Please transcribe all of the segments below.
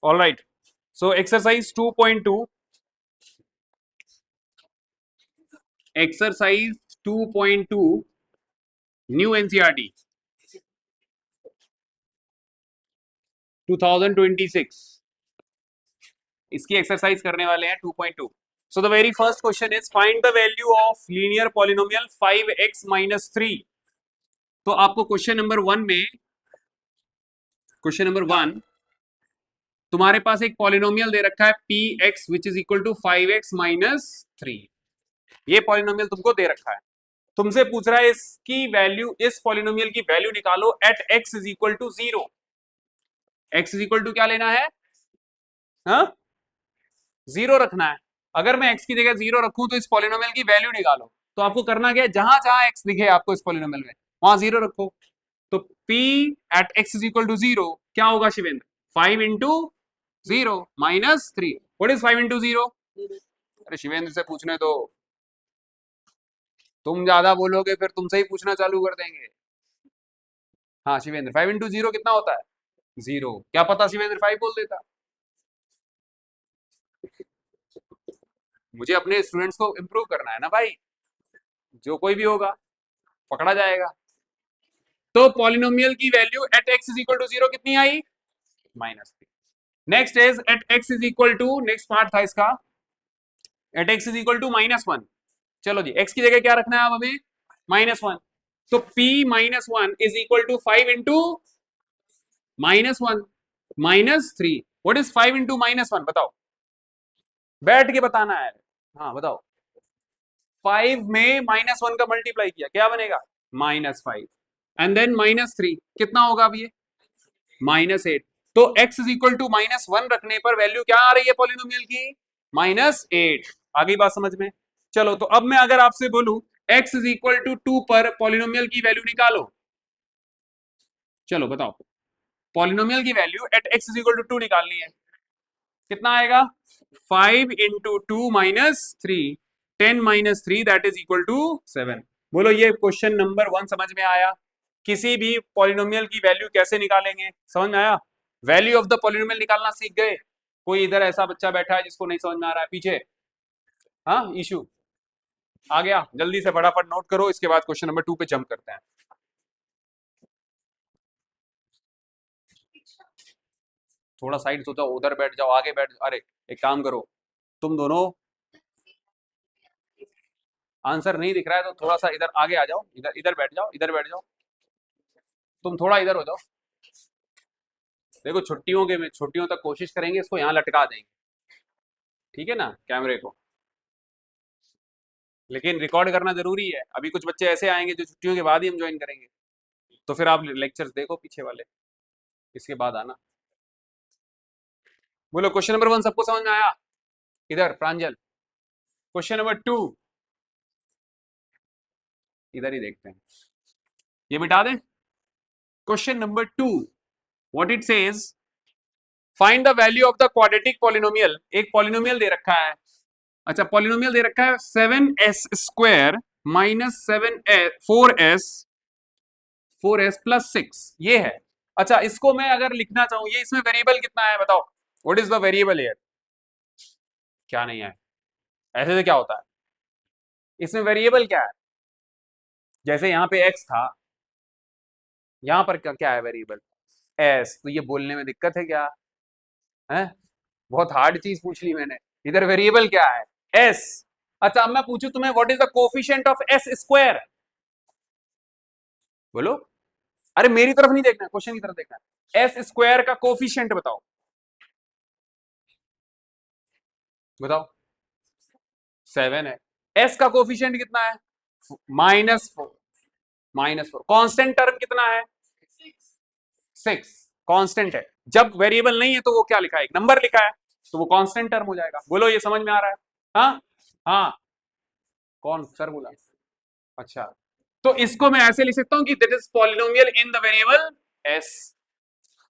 All right. So exercise 2.2. Exercise 2.2. New NCERT 2026. इसकी exercise करने वाले हैं 2.2. So the very first question is find the value of linear polynomial 5x minus 3. तो आपको question number 1 तुम्हारे पास एक पॉलिनोमियल दे रखा है P x which is equal to 5x minus 3. ये पॉलिनोमियल तुमको दे रखा है. तुमसे पूछ रहा है इसकी वैल्यू, इस पॉलिनोमियल की वैल्यू निकालो at x is equal to 0. x is equal to क्या लेना है? हाँ, 0 रखना है. अगर मैं x की जगह 0 रखूं तो इस पॉलिनोमियल की वैल्यू निकालो. तो आपको करना क्या है, जहां जहां x दिखे आपको इस पॉलिनोमियल में वहां 0 रखो. तो p at x is equal to 0 क्या होगा Shivendra? 5 into 0 minus 3. What is 5 into 0? अरे शिवेंद्र से पूछने दो, तुम ज्यादा बोलोगे फिर तुमसे ही पूछना चालू कर देंगे. हाँ शिवेंद्र, 5 इंटू 0 कितना होता है? 0. क्या पता शिवेंद्र 5 बोल देता. मुझे अपने स्टूडेंट्स को इम्प्रूव करना है ना भाई. जो कोई भी होगा पकड़ा जाएगा. तो पॉलिनोमियल की value at x is equal to 0 कितनी आई? -3. Next is at x is equal to, next part था इसका, at x is equal to -1. चलो जी, x की जगह क्या रखना है अब हमें? -1. तो p -1 is equal to 5 into -1 -3. What is 5 into -1? बताओ, बैठ के बताना है. हाँ बताओ. 5 में -1 का मल्टीप्लाई किया क्या बनेगा? -5. एंड देन -3 कितना होगा अब ये? -8. तो x इज इक्वल टू -1 रखने पर वैल्यू क्या आ रही है पॉलिनोमियल की? -8. आ गई बात समझ में? चलो, तो अब मैं अगर आपसे बोलूं x इज इक्वल टू 2 पर पॉलिनोमियल की वैल्यू निकालो. चलो बताओ, पॉलिनोमियल की value at x is equal to 2 निकालनी है. कितना आएगा? 5 into 2 minus 3. 10 minus 3 that is equal to 7. बोलो, ये क्वेश्चन नंबर 1 समझ में आया? किसी भी पॉलिनोमियल की वैल्यू कैसे निकालेंगे समझ में आया? वैल्यू ऑफ द पॉलिनोमियल निकालना सीख गए? कोई इधर ऐसा बच्चा बैठा है जिसको नहीं समझ में आ रहा है पीछे? हाँ इशू आ गया? जल्दी से फटाफट नोट करो, इसके बाद क्वेश्चन नंबर 2 पे जंप करते हैं. थोड़ा साइड सोचो, उधर बैठ जाओ, आगे बैठ जाओ. अरे एक काम करो, तुम दोनों, आंसर नहीं दिख रहा है तो थोड़ा सा इधर आगे आ जाओ, इधर इधर बैठ जाओ, इधर बैठ जाओ. तुम थोड़ा इधर हो जाओ. देखो, छुट्टियों तक कोशिश करेंगे इसको यहाँ लटका देंगे, ठीक है ना, कैमरे को. लेकिन रिकॉर्ड करना जरूरी है. अभी कुछ बच्चे ऐसे आएंगे जो छुट्टियों के बाद ही हम ज्वाइन करेंगे, तो फिर आप लेक्चर्स देखो पीछे वाले, इसके बाद आना. बोलो, क्वेश्चन नंबर 1 सबको समझ में आया? इधर प्रांजल. क्वेश्चन नंबर 2 इधर ही देखते हैं, ये मिटा दें. Question number 2, what it says, find the value of the quadratic polynomial. एक पॉलिनोमियल दे रखा है. अच्छा, पॉलिनोमियल दे रखा है 7s² माइनस 4s प्लस 6, ये है. अच्छा, इसको मैं अगर लिखना चाहूं, ये इसमें वेरिएबल कितना है बताओ? What is the variable here? क्या नहीं है? ऐसे से क्या होता है? इसमें वेरिएबल क्या है? जैसे यहाँ पे x था, यहाँ पर क्या है वेरिएबल? s. तो ये बोलने में दिक्कत है क्या है? बहुत हार्ड चीज पूछ ली मैंने. इधर वेरिएबल क्या है? s. अच्छा, अब मैं पूछूं तुम्हें, what is the coefficient of s²? बोलो. अरे मेरी तरफ नहीं देखना, क्वेश्चन की तरफ देखना है. s² का कोफिशिएंट बताओ. बताओ. 7 है. s का कोफिशिएंट कितना है? -4. -4. कांस्टेंट टर्म कितना है? 6. कांस्टेंट है. जब वेरिएबल नहीं है तो वो क्या लिखा है? एक नंबर लिखा है, तो वो कांस्टेंट टर्म हो जाएगा. बोलो, ये समझ में आ रहा है? हाँ हाँ. कौन सर बोला? अच्छा, तो इसको मैं ऐसे लिख सकता हूं कि that is polynomial in the variable s.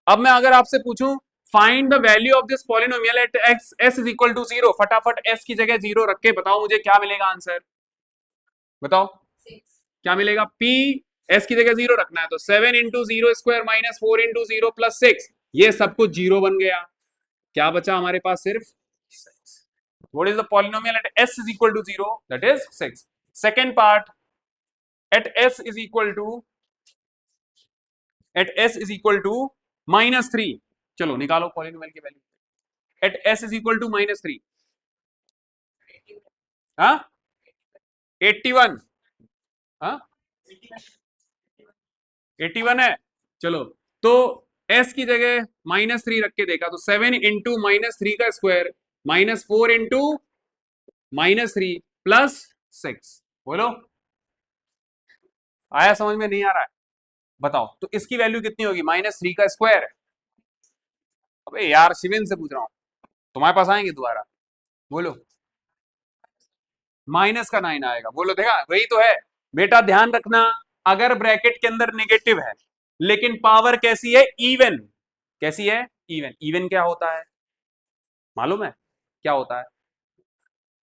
अब मैं अगर आपसे पूछूं find the value of this polynomial at x s is equal to 0, फटाफट s की जगह 0 रख के बताओ मुझे क्या मिलेगा आंसर? बताओ. क्या मिलेगा? p. s की जगह 0 रखना है तो 7 इंटू 0² माइनस 4 इंटू 0 प्लस 6, ये सब कुछ 0 बन गया. क्या बचा हमारे पास? सिर्फ 6. What is the polynomial at s is equal to 0? That is 6. Second part, at s is equal to -3. चलो निकालो पॉलिनोमियल की value at s is equal to -3. हाँ 81. हाँ 81 है. चलो तो s की जगह -3 रख के देखा तो 7 इंटू -3 का स्क्वायर -4 इंटू -3 प्लस 6. बोलो आया समझ में? नहीं आ रहा है? बताओ तो इसकी वैल्यू कितनी होगी? -3 का स्क्वायर. अबे यार शिवेंद्र से पूछ रहा हूं, तुम्हारे पास आएंगे दोबारा. बोलो -9 आएगा. बोलो देखा, वही तो है बेटा. ध्यान रखना, अगर ब्रैकेट के अंदर नेगेटिव है लेकिन पावर कैसी है? इवन. कैसी है? इवन. इवन क्या होता है मालूम है? क्या होता है?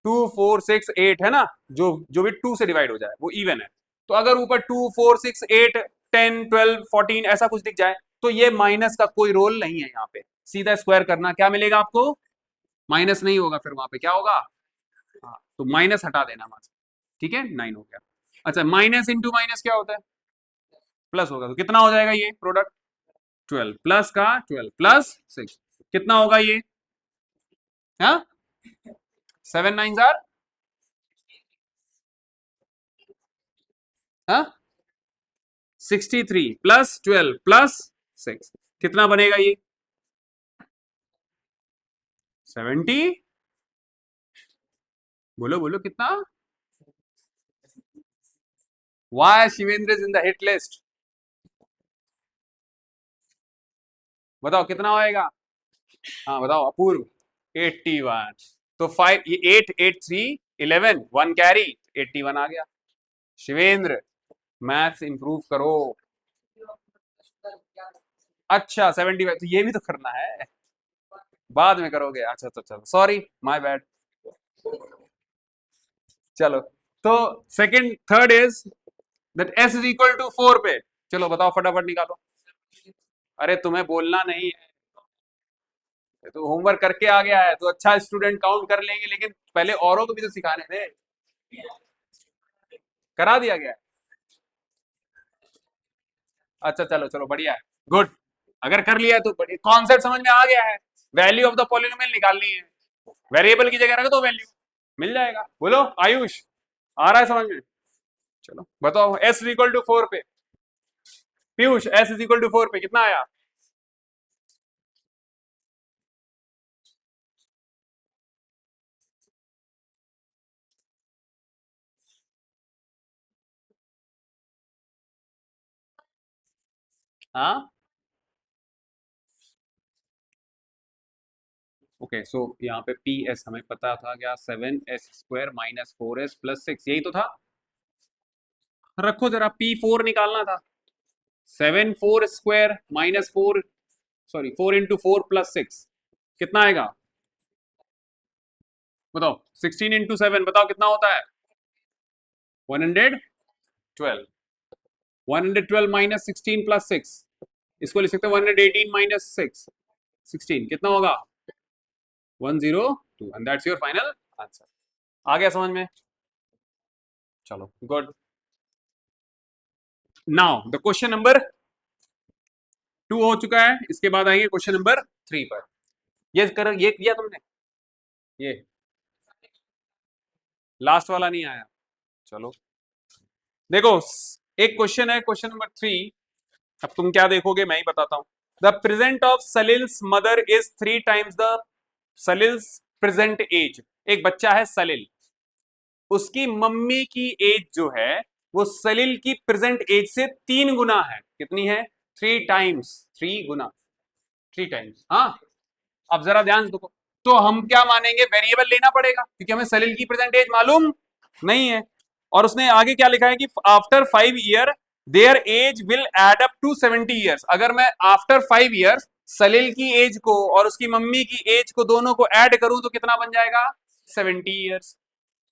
2 4 6 8 है ना, जो जो भी 2 से डिवाइड हो जाए वो इवन है. तो अगर ऊपर 2 4 6 8 10 12 14 ऐसा कुछ दिख जाए तो ये माइनस का कोई रोल नहीं है. यहाँ पे सीधा स्क्वायर करना, क्या मिलेगा आपको? माइनस नहीं होगा, फिर वहां पे क्या होगा? हाँ, तो माइनस हटा देना वहां से. ठीक है, 9 हो गया. अच्छा, माइनस इंटू माइनस क्या होता है? प्लस होगा. तो कितना हो जाएगा ये प्रोडक्ट? 12 प्लस का 12 प्लस 6 कितना होगा ये? हाँ 7 9 जार हाँ 63 प्लस 12 प्लस 6 कितना बनेगा ये? 70. बोलो बोलो कितना? Why Shivendra is in the hit list. बताओ कितना होएगा? हाँ बताओ अपूर्व. 81. तो 5 ये 8 8 3 11 1 कैरी 81 आ गया. शिवेंद्र मैथ्स इंप्रूव करो. अच्छा 75, तो ये भी तो करना है, बाद में करोगे. अच्छा अच्छा चलो सॉरी माय बैड. चलो तो second third is that s is equal to 4 पे. चलो बताओ फटाफट निकालो. अरे तुम्हें बोलना नहीं है, तो होमवर्क करके आ गया है तो अच्छा स्टूडेंट काउंट कर लेंगे, लेकिन पहले औरों को भी तो सिखाने थे. करा दिया गया है. अच्छा चलो चलो बढ़िया है. गुड. अगर कर लिया तो कॉन्सेप्ट समझ में आ गया है. वैल्यू ऑफ द पॉलिनोमियल निकालनी है, वेरिएबल की जगह रख दो वैल्यू, मिल जाएगा. बोलो आयुष आ रहा है समझ में? चलो बताओ s इज इक्वल टू 4 पे. Piyush s is equal to 4 पे कितना आया? हाँ ओके सो यहाँ पे पी एस हमें पता था क्या? 7s² -4s प्लस 6 यही तो था. रखो जरा, P4 निकालना था. 7 4 स्क्वायर -4 सॉरी 4 इंटू 4 प्लस 6 कितना आएगा? बताओ 16 इंटू 7 बताओ कितना होता है? 112. 112 माइनस 16 प्लस 6 इसको लिख सकते हैं 118 माइनस 6 16 कितना होगा? 102 and that's your final answer. आ गया समझ में? चलो good. Now the question number 2 हो चुका है, इसके बाद आएंगे क्वेश्चन नंबर 3 पर. ये किया तुमने? ये लास्ट वाला नहीं आया. चलो देखो, एक क्वेश्चन है क्वेश्चन नंबर 3. अब तुम क्या देखोगे मैं ही बताता हूं. The present of Salil's mother is 3 times the Salil's present age. एक बच्चा है सलिल, उसकी मम्मी की एज जो है वो सलिल की प्रेजेंट एज से 3 गुना है. कितनी है? 3 टाइम्स. 3 गुना 3 टाइम्स. हाँ अब जरा ध्यान दो. तो हम क्या मानेंगे? वेरिएबल लेना पड़ेगा क्योंकि हमें सलिल की प्रेजेंट एज मालूम नहीं है. और उसने आगे क्या लिखा है कि after 5 year their age will add up to 70 years. अगर मैं आफ्टर 5 ईयर्स सलिल की एज को और उसकी मम्मी की एज को दोनों को ऐड करूं तो कितना बन जाएगा? 70 years.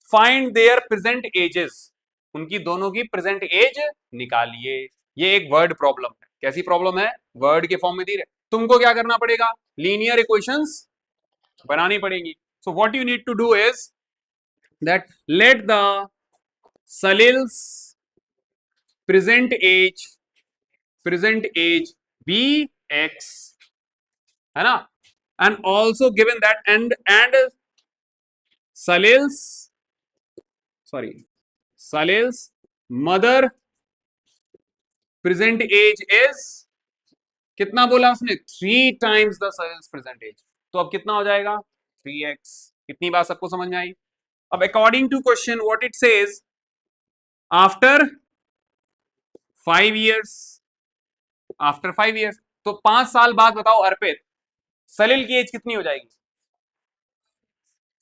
Find there present ages. उनकी दोनों की प्रेजेंट एज निकालिए. ये एक वर्ड प्रॉब्लम है. कैसी प्रॉब्लम है? वर्ड के फॉर्म में दी रहे. तुमको क्या करना पड़ेगा? लीनियर इक्वेशंस बनानी पड़ेगी. So what you need to do is that let the Salil's present age be x, है ना, and also given that and Salil's Salil's mother present age is, कितना बोला उसने, 3 times the Salil's present age. तो अब कितना हो जाएगा 3x. कितनी बात सबको समझ में आई? अब according to question what it says, after 5 years, after 5 years, तो 5 साल बाद बताओ अर्पित, सलील की एज कितनी हो जाएगी?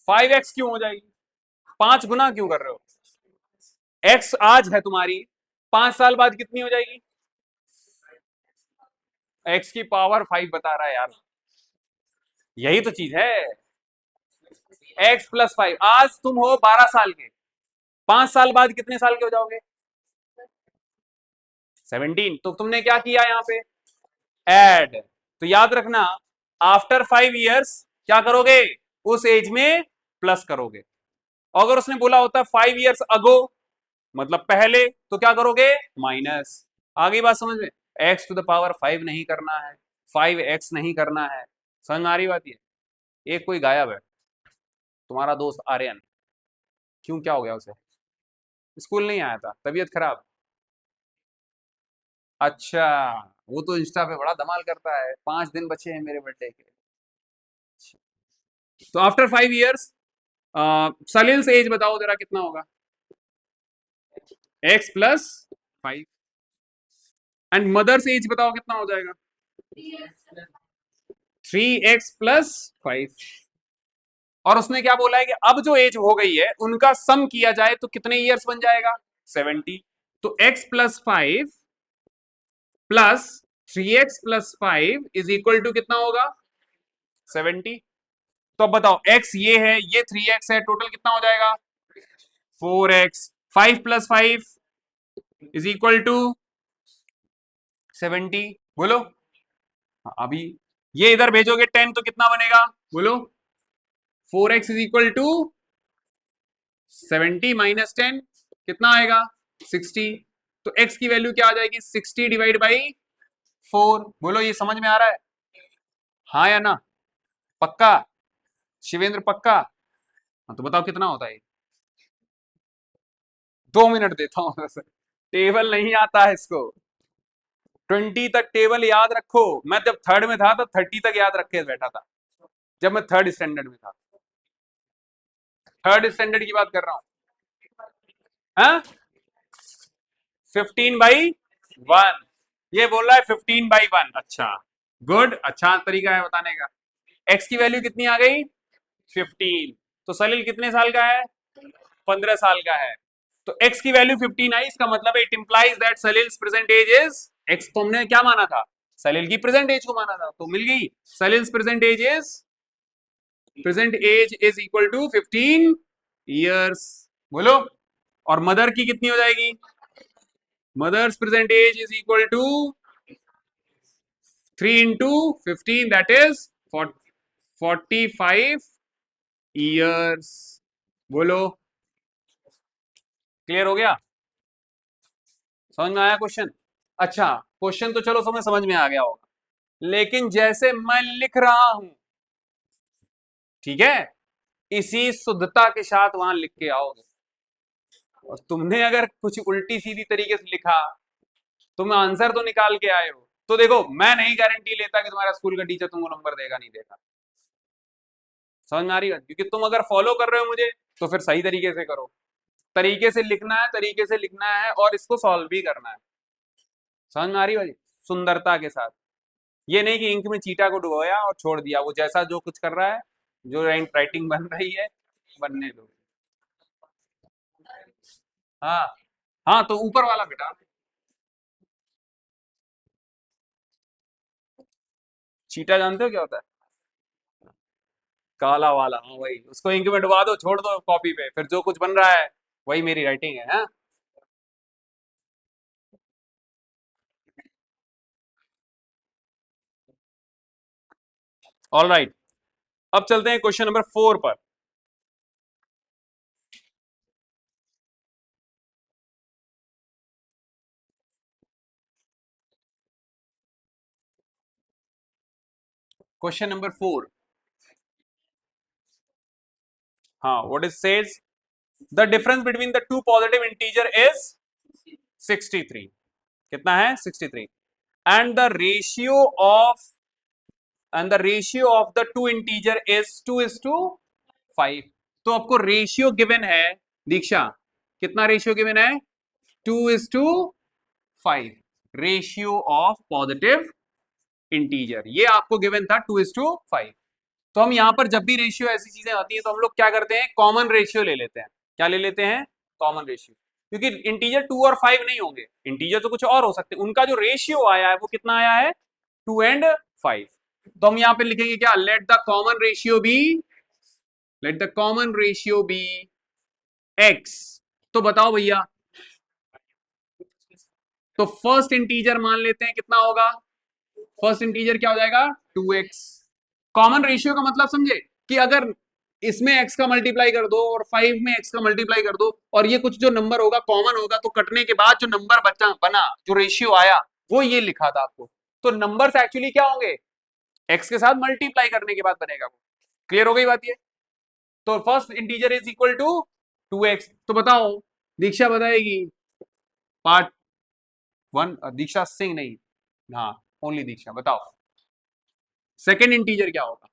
5x क्यों हो जाएगी? 5 गुना क्यों कर रहे हो? x आज है तुम्हारी, 5 साल बाद कितनी हो जाएगी? x की पावर 5 बता रहा है यार, यही तो चीज है. x+5. आज तुम हो 12 साल के, 5 साल बाद कितने साल के हो जाओगे? 17. तो तुमने क्या किया यहाँ पे? एड. तो याद रखना, आफ्टर 5 years क्या करोगे? उस एज में प्लस करोगे. अगर उसने बोला होता 5 years अगो, मतलब पहले, तो क्या करोगे? माइनस. आगे बात समझ में? x⁵ नहीं करना है, 5x नहीं करना है. समझ में आ रही बात? ये एक कोई गायब है, तुम्हारा दोस्त आर्यन. क्यों, क्या हो गया उसे? स्कूल नहीं आया था, तबीयत खराब. अच्छा, वो तो इंस्टा पे बड़ा धमाल करता है, 5 दिन बचे हैं मेरे बर्थडे के. तो आफ्टर 5 years सलील्स एज बताओ जरा कितना होगा? x+5. एंड मदर्स एज बताओ कितना हो जाएगा? 3x+5. और उसने क्या बोला है कि अब जो एज हो गई है उनका सम किया जाए तो कितने ईयर्स बन जाएगा? 70. तो x+5 plus 3x+5 is equal to कितना होगा? 70. तो अब बताओ, x ये है, ये 3x है, टोटल कितना हो जाएगा? 4x. 5+5 is equal to 70. बोलो. अभी ये इधर भेजोगे 10 तो कितना बनेगा? बोलो. 4x is equal to 70 minus 10 कितना आएगा? 60. तो x की वैल्यू क्या आ जाएगी? 60 डिवाइड बाई 4. बोलो, ये समझ में आ रहा है? हाँ या ना? पक्का? शिवेंद्र पक्का? हाँ, तो बताओ कितना होता है? 2 मिनट देता हूं. टेबल नहीं आता है इसको. 20 तक टेबल याद रखो. मैं जब थर्ड में था तो 30 तक याद रख के बैठा था, जब मैं थर्ड स्टैंडर्ड में था. थर्ड स्टैंडर्ड की बात कर रहा हूं. हाँ, 15/1. ये बोल रहा है 15/1. अच्छा, गुड. अच्छा तरीका है बताने का. एक्स की वैल्यू कितनी आ गई? 15. तो सलील कितने साल का है? 15 साल का है. तो x की वैल्यू 15 आई, इसका मतलब it implies that Salil's present age is x. तो हमने क्या माना था? सलील की प्रेजेंट एज को माना था, तो मिल गई. Salil's present age is equal to 15 years. बोलो. और मदर की कितनी हो जाएगी? Mother's present age is equal to 3 into 15, that is 45 years. बोलो. क्लियर हो गया? समझ में आया क्वेश्चन? अच्छा, क्वेश्चन तो चलो समझ में आ गया होगा, लेकिन जैसे मैं लिख रहा हूं, ठीक है, इसी शुद्धता के साथ वहां लिख के आओगे. और तुमने अगर कुछ उल्टी सीधी तरीके से लिखा, तुम आंसर तो निकाल के आए हो, तो देखो, मैं नहीं गारंटी लेता कि तुम्हारा स्कूल का टीचर तुमको नंबर देगा नहीं देगा. समझ में आ रही है? क्योंकि तुम अगर फॉलो कर रहे हो मुझे, तो फिर सही तरीके से करो. तरीके से लिखना है, तरीके से लिखना है, और इसको सॉल्व भी करना है. समझ में आ रही है? सुंदरता के साथ. ये नहीं कि इंक में चीटा को डुबोया और छोड़ दिया, वो जैसा जो कुछ कर रहा है, जो राइटिंग बन रही है बनने दो. हाँ. हाँ, तो ऊपर वाला बेटा. चीटा जानते हो क्या होता है? काला वाला, हाँ वही. उसको इंक में डुबा दो, छोड़ दो कॉपी पे, फिर जो कुछ बन रहा है वही मेरी राइटिंग है. हाँ. All right. अब चलते हैं क्वेश्चन नंबर 4 पर। क्वेश्चन नंबर 4, हाँ, what is says the difference between the two positive integer is 63। कितना है? 63। And the ratio of the two integer is 2:5। तो आपको रेशियो गिवन है दीक्षा, कितना रेशियो गिवन है? 2:5 रेशियो ऑफ पॉजिटिव इंटीजर, ये आपको गिवन था 2:5। तो हम यहां पर जब भी रेशियो ऐसी चीजें आती हैं तो हम लोग क्या करते हैं? कॉमन रेशियो ले लेते हैं। क्या ले लेते हैं? Common ratio. क्योंकि इंटीजर 2 और 5 नहीं होंगे, इंटीजर तो कुछ और हो सकते हैं, उनका जो रेशियो आया है वो कितना आया है? 2 एंड 5। तो हम यहां पे लिखेंगे क्या? Let the common ratio be x। तो बताओ भैया, तो फर्स्ट इंटीजर मान लेते हैं कितना होगा? फर्स्ट इंटीजर क्या हो जाएगा? 2x। कॉमन रेशियो का मतलब समझे कि अगर इसमें x का मल्टीप्लाई कर दो और 5 में x का मल्टीप्लाई कर दो और ये कुछ जो नंबर होगा कॉमन होगा, तो कटने के बाद जो नंबर बना, जो रेशियो आया वो ये लिखा था आपको। तो नंबर्स एक्चुअली क्या होंगे? x के साथ मल्टीप्लाई करने के बाद बनेगा वो। क्लियर हो गई बात ये? तो first integer is equal to 2x। तो बताओ, दीक्षा बताएगी पार्ट 1, दीक्षा सिंह नहीं, हाँ ओनली दीक्षा, बताओ सेकेंड इंटीजर क्या होगा?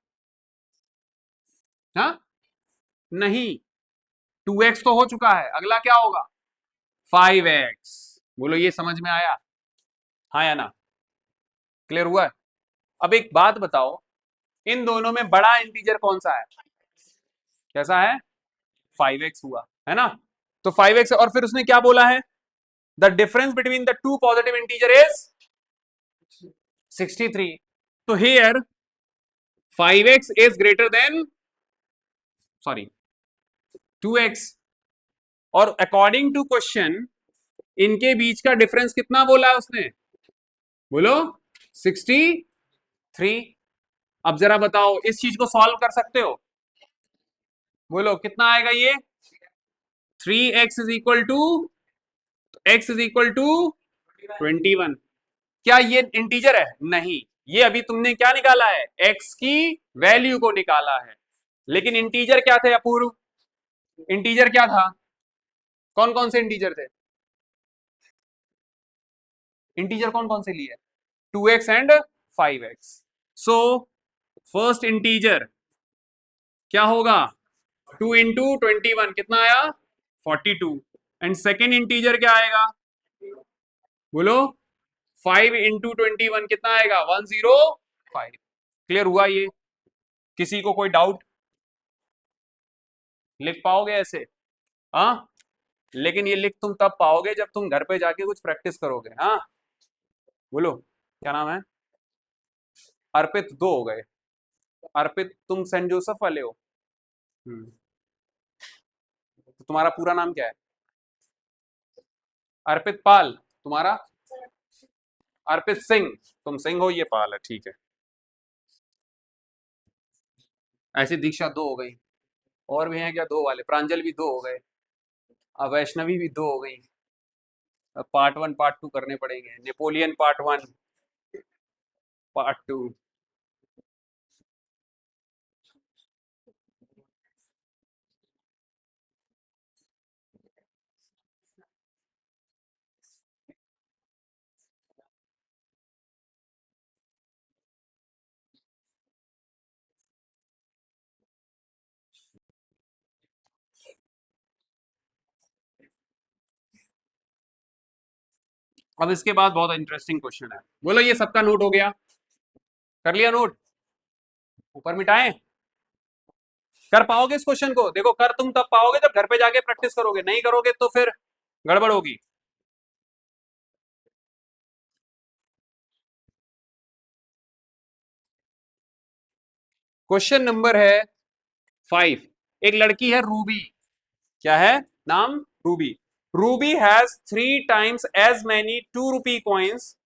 हाँ नहीं, 2x तो हो चुका है, अगला क्या होगा? 5x। बोलो ये समझ में आया? हाँ या ना? क्लियर हुआ है? अब एक बात बताओ, इन दोनों में बड़ा इंटीजर कौन सा है? कैसा है? 5x हुआ है ना? तो 5x, और फिर उसने क्या बोला है? The difference between the two positive integer is 63। तो here 5x is greater than, sorry, 2x। और अकॉर्डिंग टू क्वेश्चन इनके बीच का डिफरेंस कितना बोला है उसने? बोलो 63। अब जरा बताओ, इस चीज को सॉल्व कर सकते हो? बोलो कितना आएगा ये? 3x is equal to, x is equal to 21। क्या ये इंटीजर है? नहीं, ये अभी तुमने क्या निकाला है? x की वैल्यू को निकाला है। लेकिन इंटीजर क्या थे अपूर्व? इंटीजर क्या था? कौन कौन से इंटीजर थे? इंटीजर कौन कौन से लिए? 2x and 5x। So first integer क्या होगा? 2 इंटू 21 कितना आया? 42। एंड सेकेंड इंटीजर क्या आएगा? बोलो 5 इंटू 21 कितना आएगा? 105। क्लियर हुआ ये? किसी को कोई डाउट? लिख पाओगे ऐसे? हाँ, लेकिन ये लिख तुम तब पाओगे जब तुम घर पे जाके कुछ प्रैक्टिस करोगे। हाँ बोलो, क्या नाम है? अर्पित, दो हो गए। अर्पित तुम सेंट जोसेफ वाले हो? तो तुम्हारा पूरा नाम क्या है? अर्पित पाल। तुम्हारा? अर्पित सिंह। तुम सिंह हो, ये पाल है, ठीक है। ऐसी दीक्षा दो हो गई। और भी हैं क्या दो वाले? प्रांजल भी दो हो गए, अब वैष्णवी भी दो हो गई। अब पार्ट 1 पार्ट 2 करने पड़ेंगे। Napoleon part 1 part 2। अब इसके बाद बहुत इंटरेस्टिंग क्वेश्चन है। बोलो ये सबका नोट हो गया? कर लिया नोट? ऊपर मिटाएं? कर पाओगे इस क्वेश्चन को? देखो, कर तुम तब पाओगे जब घर पे जाके प्रैक्टिस करोगे, नहीं करोगे तो फिर गड़बड़ होगी। क्वेश्चन नंबर है 5। एक लड़की है रूबी। क्या है नाम? Ruby. Ruby has 3 times as many 2 rupee coins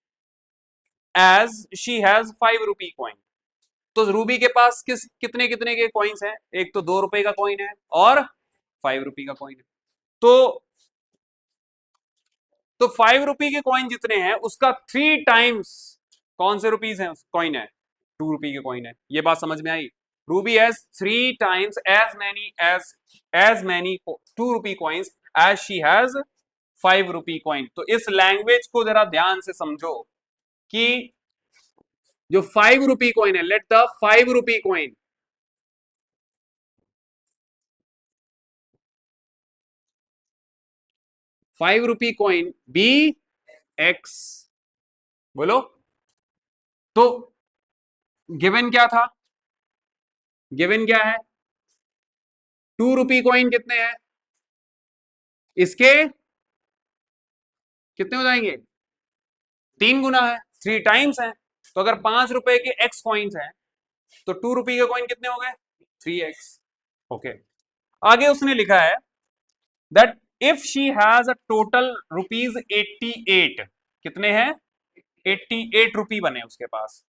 as she has 5 rupee coin. तो रूबी के पास कितने कितने के कॉइन्स हैं? एक तो 2 रुपए का कॉइन है और 5 रुपए का कॉइन है। तो 5 रुपए के कॉइन जितने हैं उसका 3 टाइम्स कौन से रुपीज है, कॉइन है? 2 रुपए के कॉइन है। ये बात समझ में आई? Ruby has 3 times as many 2 रुपए कॉइन्स एज शी हैज 5 रुपए कॉइन। तो इस लैंग्वेज को जरा ध्यान से समझो कि जो 5 रुपए कॉइन है, लेट द 5 रुपए कॉइन 5 रुपए कॉइन बी एक्स। बोलो। तो गिवन क्या था? गिवन क्या है? 2 रुपए कॉइन कितने हैं? इसके कितने हो जाएंगे? 3 गुना है, 3 टाइम्स है। तो अगर 5 रुपए के एक्स कॉइन्स हैं तो 2 रुपए के कॉइन कितने हो गए? 3x। ओके। आगे उसने लिखा है that if she has a total ₹88। कितने हैं? 88 रुपए बने उसके पास।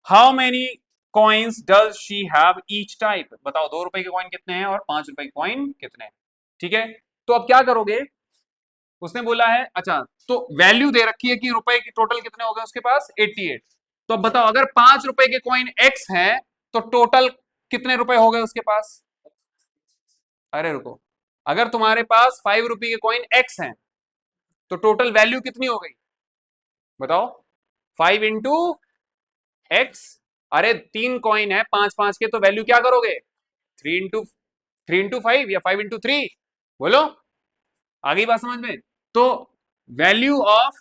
How many coins does she have each type? बताओ 2 रुपए के कॉइन कितने हैं और 5 रुपए के कॉइन कितने हैं? ठीक है, तो अब क्या करोगे? उसने बोला है, अच्छा तो वैल्यू दे रखी है कि रुपए की टोटल कितने हो गए उसके पास? 88। तो अब बताओ अगर 5 रुपए के कॉइन एक्स हैं तो टोटल कितने रुपए हो गए उसके पास? अरे रुको, अगर तुम्हारे पास 5 रुपए के कॉइन एक्स हैं तो टोटल वैल्यू कितनी हो गई? बताओ। 5 इंटू एक्स। अरे 3 कॉइन है 5 5 के, तो वैल्यू क्या करोगे? 3 इंटू 5 या 5 इंटू 3? बोलो, आ गई बात समझ में? तो वैल्यू ऑफ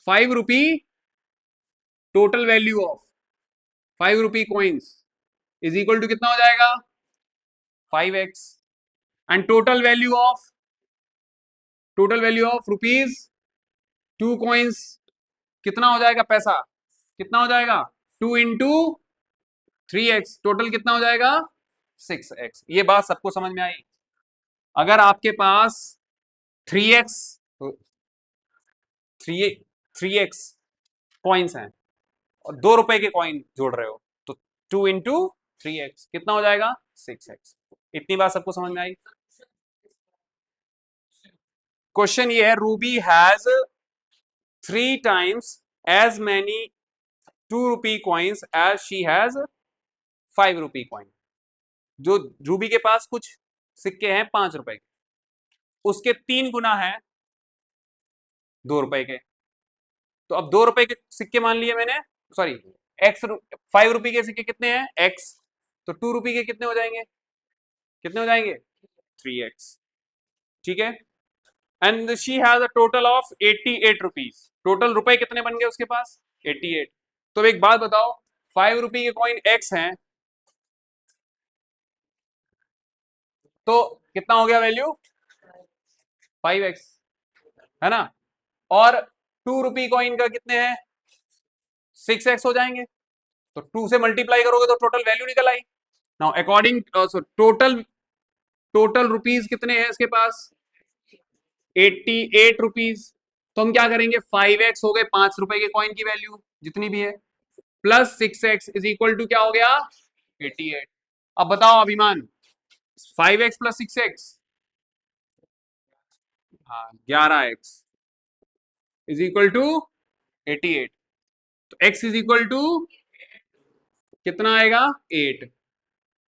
5 रुपए, टोटल वैल्यू ऑफ 5 रुपए कॉइन्स इज इक्वल टू कितना हो जाएगा? 5x। And total value of rupees 2 coins कितना हो जाएगा? पैसा कितना हो जाएगा? 2 इंटू 3x, टोटल कितना हो जाएगा? 6x। ये बात सबको समझ में आई? अगर आपके पास 3x 3x कॉइन्स हैं और 2 रुपए के कॉइन जोड़ रहे हो तो 2 इंटू 3x कितना हो जाएगा? 6x। इतनी बात सबको समझ में आई? क्वेश्चन ये है, Ruby has 3 times as many 2 रुपए कॉइन्स एज शी हैज 5 रुपए कॉइन। जो रूबी के पास कुछ सिक्के हैं 5 रुपए के, उसके 3 गुना है 2 रुपए के। तो अब 2 रुपए के सिक्के मान लिए मैंने, सॉरी एक्स, 5 रुपए के सिक्के कितने हैं? एक्स। तो 2 रुपए के कितने हो जाएंगे? कितने हो जाएंगे? 3x। ठीक है, and she has a total of 88 rupees. Total रुपए कितने बन गए उसके पास? 88। तो एक बात बताओ, 5 रुपए के कॉइन x हैं तो कितना हो गया वैल्यू? 5x, है ना? और 2 रुपए कॉइन का कितने हैं? 6x हो जाएंगे। तो 2 से मल्टीप्लाई करोगे तो टोटल वैल्यू निकल आई। नाउ अकॉर्डिंग टोटल रुपीज कितने हैं इसके पास? 88 रुपीज। तो हम क्या करेंगे? 5x हो गए 5 रुपए के कॉइन की वैल्यू जितनी भी है, plus 6x is equal to क्या हो गया? 88। अब बताओ अभिमान, 5x प्लस 6x, हाँ 11x इज इक्वल टू 88। तो x इज इक्वल टू कितना आएगा? 8।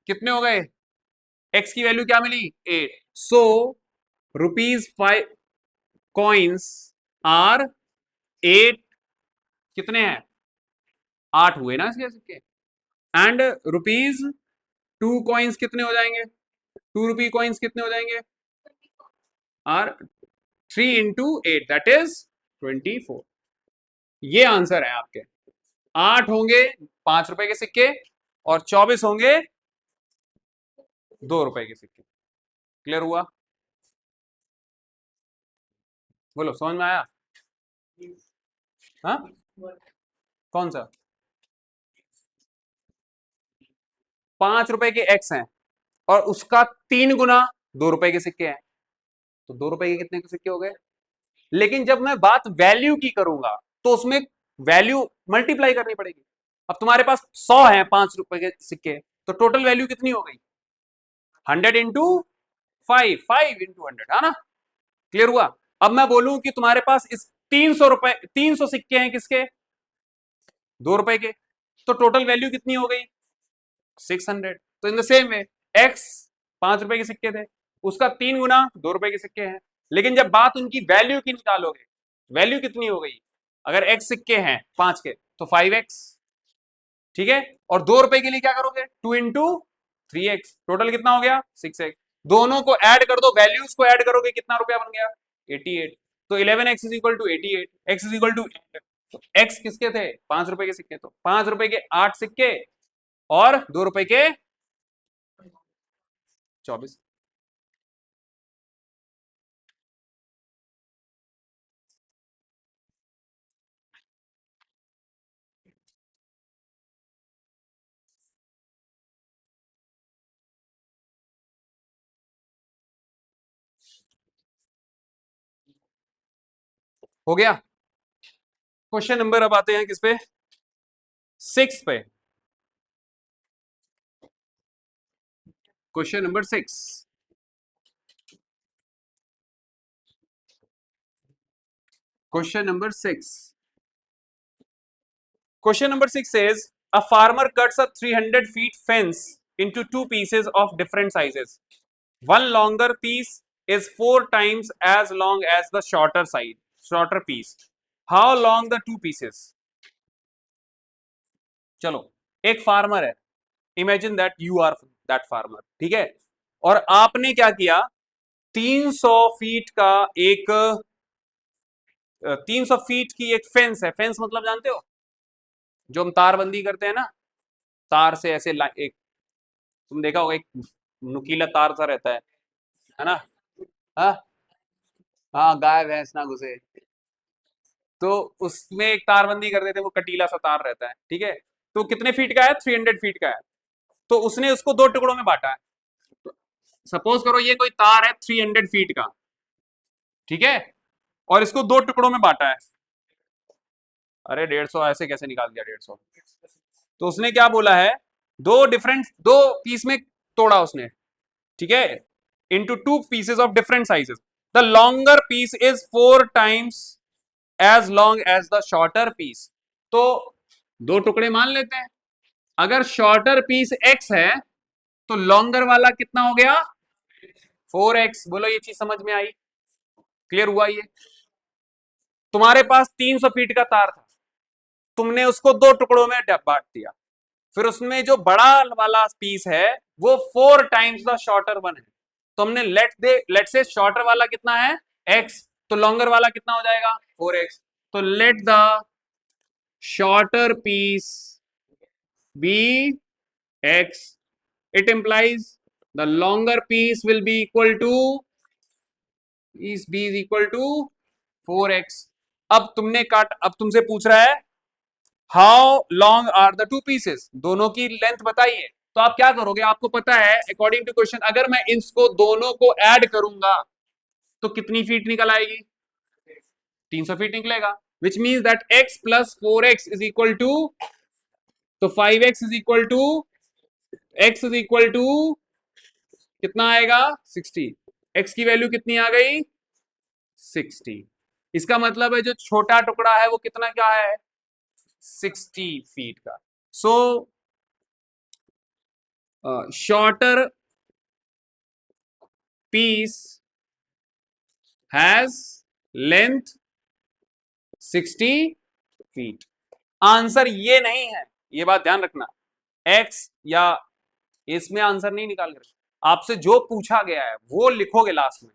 कितने हो गए? x की वैल्यू क्या मिली? 8। So rupees 5 coins are 8। कितने हैं? 8 हुए ना इसके सिक्के। एंड रुपीज 2 कॉइन्स कितने हो जाएंगे? 2 रुपए कॉइन्स कितने हो जाएंगे? Are 3 into 8 that is 24। ये आंसर है आपके। 8 होंगे 5 रुपए के सिक्के और 24 होंगे 2 रुपए के सिक्के। क्लियर हुआ? बोलो, समझ में आया? हाँ, कौन सा? 5 रुपए के एक्स हैं और उसका 3 गुना 2 रुपए के सिक्के हैं, तो 2 रुपए के कितने के सिक्के हो गए? लेकिन जब मैं बात वैल्यू की करूंगा तो उसमें वैल्यू मल्टीप्लाई करनी पड़ेगी। अब तुम्हारे पास 100 है 5 रुपए के सिक्के, तो टोटल वैल्यू कितनी हो गई? 100 इंटू 5, 5 इंटू 100, है ना? क्लियर हुआ? अब मैं बोलूं कि तुम्हारे पास इस 300 रुपए, 300 सिक्के हैं किसके? 2 रुपए के, तो टोटल वैल्यू कितनी हो गई? 600। तो in the same way x 5 रुपए के सिक्के थे, उसका 3 गुना 2 रुपए के सिक्के हैं, लेकिन जब बात उनकी वैल्यू की निकालोगे, वैल्यू कितनी हो गई? अगर एक्स सिक्के हैं 5 के तो 5x, ठीक है? और 2 रुपए के लिए क्या करोगे? 2 इंटू 3x, टोटल कितना हो गया? 6x। दोनों को ऐड कर दो, वैल्यूज को ऐड करोगे, कितना रुपया बन गया? 88। तो 11x is equal to 88, x is equal to 8। तो x किसके थे? 5 रुपए के सिक्के। तो 5 रुपए के 8 सिक्के और 2 रुपए के 24। हो गया? क्वेश्चन नंबर अब आते हैं किस पे? 6 पे। Question number 6। Question number 6। Question number 6 says a farmer cuts a 300 feet fence into two pieces of different sizes. One longer piece is 4 times as long as the shorter piece. How long the two pieces? चलो, एक farmer है, imagine that you are that farmer, ठीक है? और आपने क्या किया? 300 feet का एक 300 फीट की एक फेंस है। फेंस मतलब जानते हो, जो हम तारबंदी करते हैं ना, तार से ऐसे एक, तुम देखा होगा, एक नुकीला तार सा रहता है ना? हाँ हाँ, गाय भैंस ना घुसे, तो उसमें एक तारबंदी कर देते हैं, वो कटीला सा तार रहता है, ठीक है? तो कितने फीट का है? 300 फीट का है। तो उसने उसको 2 टुकड़ों में बांटा है। सपोज करो ये कोई तार है 300 फीट का, ठीक है? और इसको 2 टुकड़ों में बांटा है। अरे 150 ऐसे कैसे निकाल दिया 150? तो उसने क्या बोला है? दो पीस में तोड़ा उसने, ठीक है? Into two pieces of different sizes. The longer piece is 4 times as long as the shorter piece. तो 2 टुकड़े मान लेते हैं। अगर शॉर्टर पीस x है तो लॉन्गर वाला कितना हो गया? 4x। बोलो ये चीज समझ में आई? क्लियर हुआ ये? तुम्हारे पास 300 फीट का तार था, तुमने उसको 2 टुकड़ों में बांट दिया, फिर उसमें जो बड़ा वाला पीस है वो 4 times द शॉर्टर वन है। तो हमने लेट से शॉर्टर वाला कितना है? x, तो लॉन्गर वाला कितना हो जाएगा? 4x। तो let the shorter piece be x, it implies the longer piece will be equal to is b is equal to 4x। अब तुमसे पूछ रहा है how long are the two pieces, दोनों की लेंथ बताइए। तो आप क्या करोगे? आपको पता है अकॉर्डिंग टू क्वेश्चन, अगर मैं इसको दोनों को ऐड करूंगा तो कितनी फीट निकल आएगी? 300 फीट निकलेगा, which means that x plus 4x is equal to, तो 5x is equal to, x is equal to कितना आएगा? 60। x की वैल्यू कितनी आ गई? 60। इसका मतलब है जो छोटा टुकड़ा है वो कितना क्या है? 60 फीट का। So shorter piece has length 60 feet. Answer ये नहीं है, ये बात ध्यान रखना। x या इसमें आंसर नहीं निकाल कर, आपसे जो पूछा गया है वो लिखोगे लास्ट में।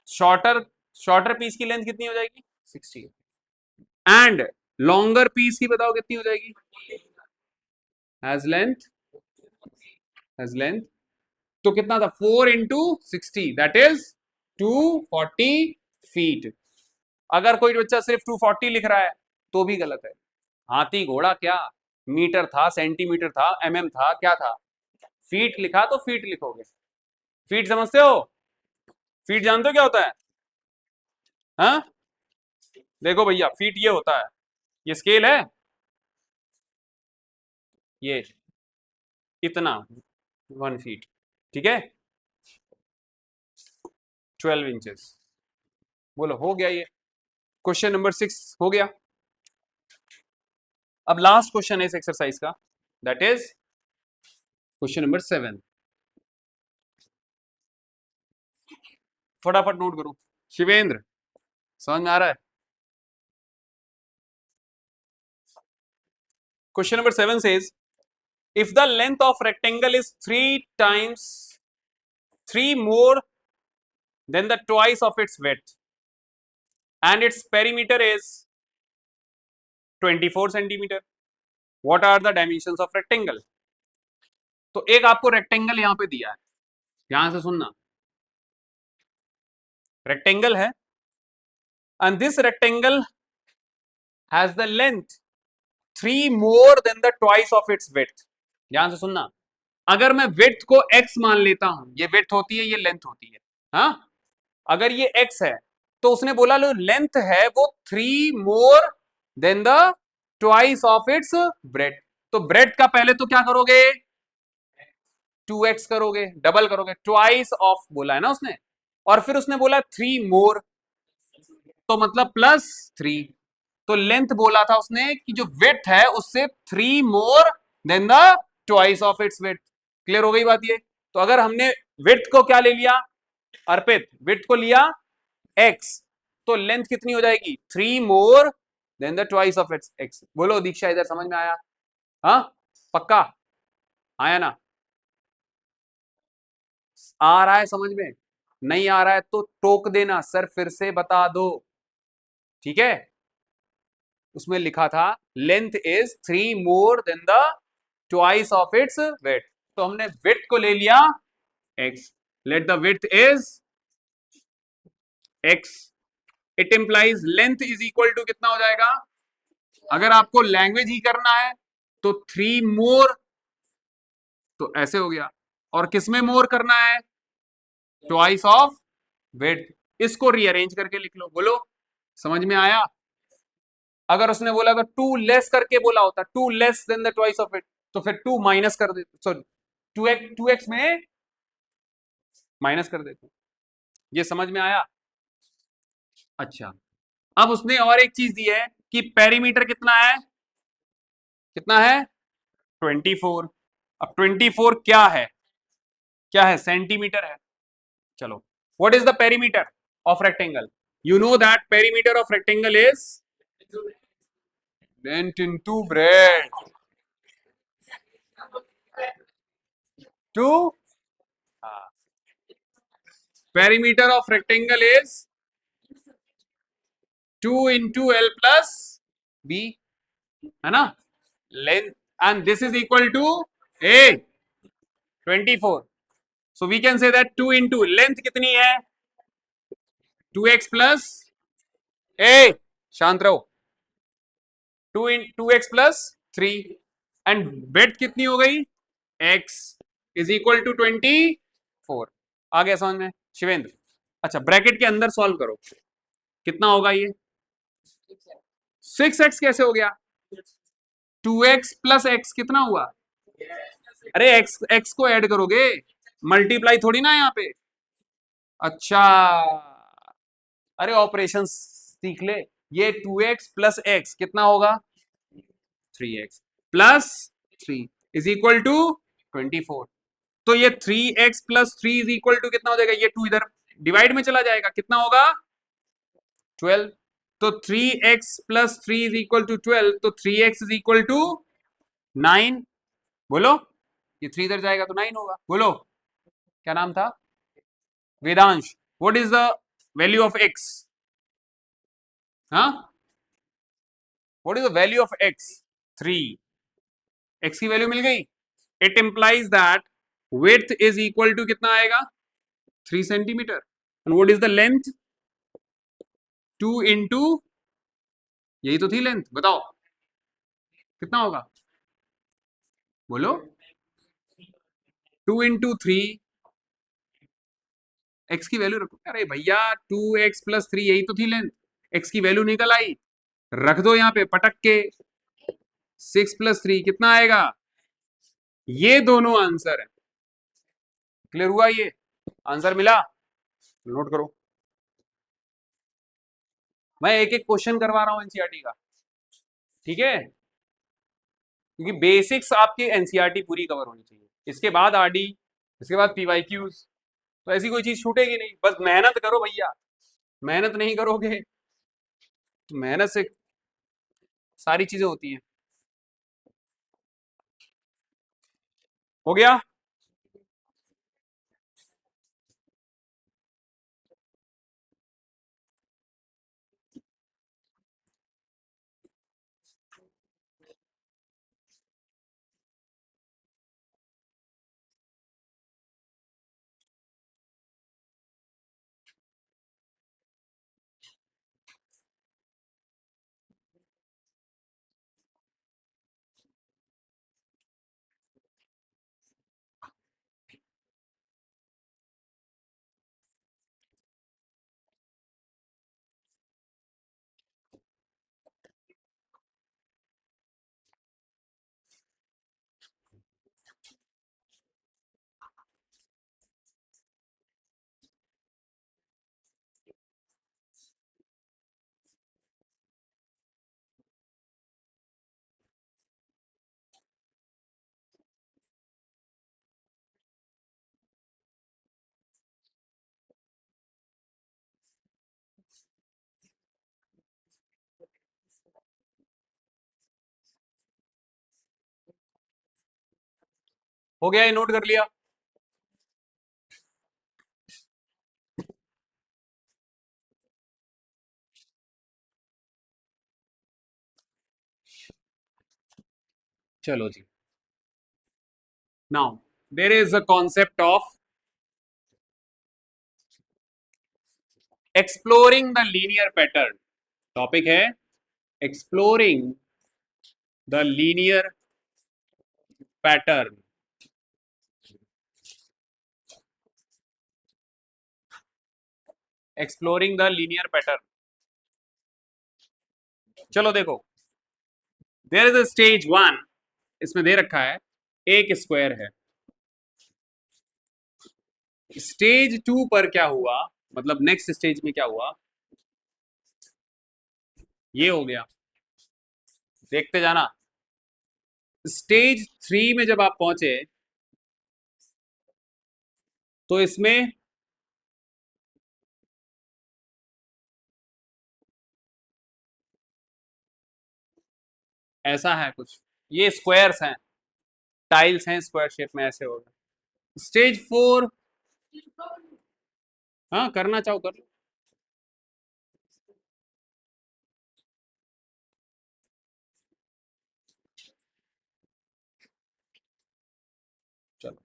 शॉर्टर पीस की लेंथ कितनी हो जाएगी? 60। एंड लॉन्गर पीस की बताओ कितनी हो जाएगी? हैज लेंथ तो कितना था? 4 into 60, दैट इज 240 फीट। अगर कोई बच्चा सिर्फ 240 लिख रहा है तो भी गलत है। हाथी घोड़ा क्या, मीटर था, सेंटीमीटर था, था, क्या था? फीट लिखा तो फीट लिखोगे। फीट समझते हो? फीट जानते हो क्या होता है? हाँ, देखो भैया, फीट ये होता है, ये स्केल है, ये इतना 1 फीट, ठीक है, 12 इंचेस। बोलो हो गया ये क्वेश्चन नंबर 6 हो गया। अब लास्ट क्वेश्चन है इस एक्सरसाइज का, दैट इज क्वेश्चन नंबर 7। फटाफट नोट करो। शिवेंद्र, समझ में आ रहा है? Question number 7 says if the length of rectangle is 3 more than the twice of its width and its perimeter is 24 centimeter, what are the dimensions of rectangle? तो एक आपको rectangle यहां पे दिया है, ध्यान से सुनना, रेक्टेंगल है and this rectangle has the length 3 more than the twice of its width। ध्यान से सुनना, अगर मैं विड्थ को x मान लेता हूं, ये विड्थ होती है, ये लेंथ होती है, हाँ, अगर ये x है तो उसने बोला लो लेंथ है वो 3 more than the twice of it's bread, तो ब्रेड का पहले तो क्या करोगे 2x करोगे, डबल करोगे, ट्वाइस ऑफ बोला है ना उसने, और फिर उसने बोला 3 मोर, तो मतलब +3, तो लेंथ बोला था उसने कि जो विड्थ है उससे 3 more than the twice of its width. Clear हो गई बात ये? तो अगर हमने विड्थ को क्या ले लिया अर्पित, विड्थ को लिया x, तो लेंथ कितनी हो जाएगी 3 more than the twice of it's x। बोलो दीक्षा, इधर समझ में आया? हाँ पक्का आया ना? आ रहा है समझ में? नहीं आ रहा है तो टोक देना, सर फिर से बता दो, ठीक है? उसमें लिखा था length is 3 more than the twice of its width, तो हमने विड्थ को ले लिया x, let the width is x, it implies length is equal to कितना हो जाएगा, अगर आपको लैंग्वेज ही करना है तो 3 मोर, तो ऐसे हो गया, और किसमें मोर करना है ट्वाइस ऑफ विड्थ, इसको रीअरेंज करके लिख लो। बोलो समझ में आया? अगर उसने बोला अगर 2 लेस करके बोला होता 2 less than the twice of it, तो फिर 2 माइनस कर देते, सॉरी 2x में माइनस कर देते। ये समझ में आया? अच्छा, अब उसने और एक चीज दी है कि पेरीमीटर कितना है, कितना है 24। अब 24 क्या है, क्या है सेंटीमीटर है। चलो, what is the perimeter of rectangle? You know that perimeter of rectangle is length into breadth two, perimeter of rectangle is 2 into L plus B, है ना, length, and this is equal to A 24, so we can say that 2 into length कितनी है 2x plus A, शांत रहो, 2x plus 3, and breadth कितनी हो गई x is equal to 24। आ गया समझ में शिवेंद्र? अच्छा, ब्रैकेट के अंदर सॉल्व करो, कितना होगा ये 6x कैसे हो गया, 2x plus x कितना हुआ, अरे x को ऐड करोगे, मल्टीप्लाई थोड़ी ना यहाँ पे। अच्छा, अरे ऑपरेशन सीख ले, ये 2x plus x कितना होगा 3x plus 3 is equal to 24, तो ये 3x plus 3 is equal to कितना हो जाएगा, ये 2 इधर डिवाइड में चला जाएगा, कितना होगा 12, तो 3x plus 3 is equal to 12, तो 3x इज इक्वल टू 9। बोलो, ये 3 इधर जाएगा तो 9 होगा। बोलो क्या नाम था, Vedansh, what is the value of x? हाँ, what is the value of x? 3, x की वैल्यू मिल गई, it implies that width is equal to कितना आएगा 3 centimetre, and what is the length 2 into, यही तो थी लेंथ, बताओ कितना होगा, बोलो 2 इंटू 3, एक्स की वैल्यू रखो, अरे भैया 2x plus 3 यही तो थी लेंथ, x की वैल्यू निकल आई, रख दो यहां पे पटक के, 6 + 3 कितना आएगा, ये दोनों आंसर है। क्लियर हुआ, ये आंसर मिला, नोट करो। मैं एक एक क्वेश्चन करवा रहा हूं एनसीईआरटी का, ठीक है, क्योंकि बेसिक्स आपकी एनसीईआरटी पूरी कवर होनी चाहिए, इसके बाद आरडी, इसके बाद पीवाईक्यूज, तो ऐसी कोई चीज छूटेगी नहीं। बस मेहनत करो भैया, मेहनत नहीं करोगे तो मेहनत से सारी चीजें होती हैं। हो गया, हो गया, ये नोट कर लिया। चलो जी, now there is a concept of exploring the linear pattern. Topic है exploring the linear pattern. Exploring the linear pattern, चलो देखो, देयर इज अ स्टेज 1, इसमें दे रखा है एक स्क्वायर है। स्टेज 2 पर क्या हुआ, मतलब नेक्स्ट स्टेज में क्या हुआ, ये हो गया, देखते जाना। स्टेज 3 में जब आप पहुंचे तो इसमें ऐसा है कुछ, ये स्क्वायर्स हैं, टाइल्स हैं स्क्वायर शेप में, ऐसे होगा। स्टेज 4, हाँ करना चाहो कर लो। चलो,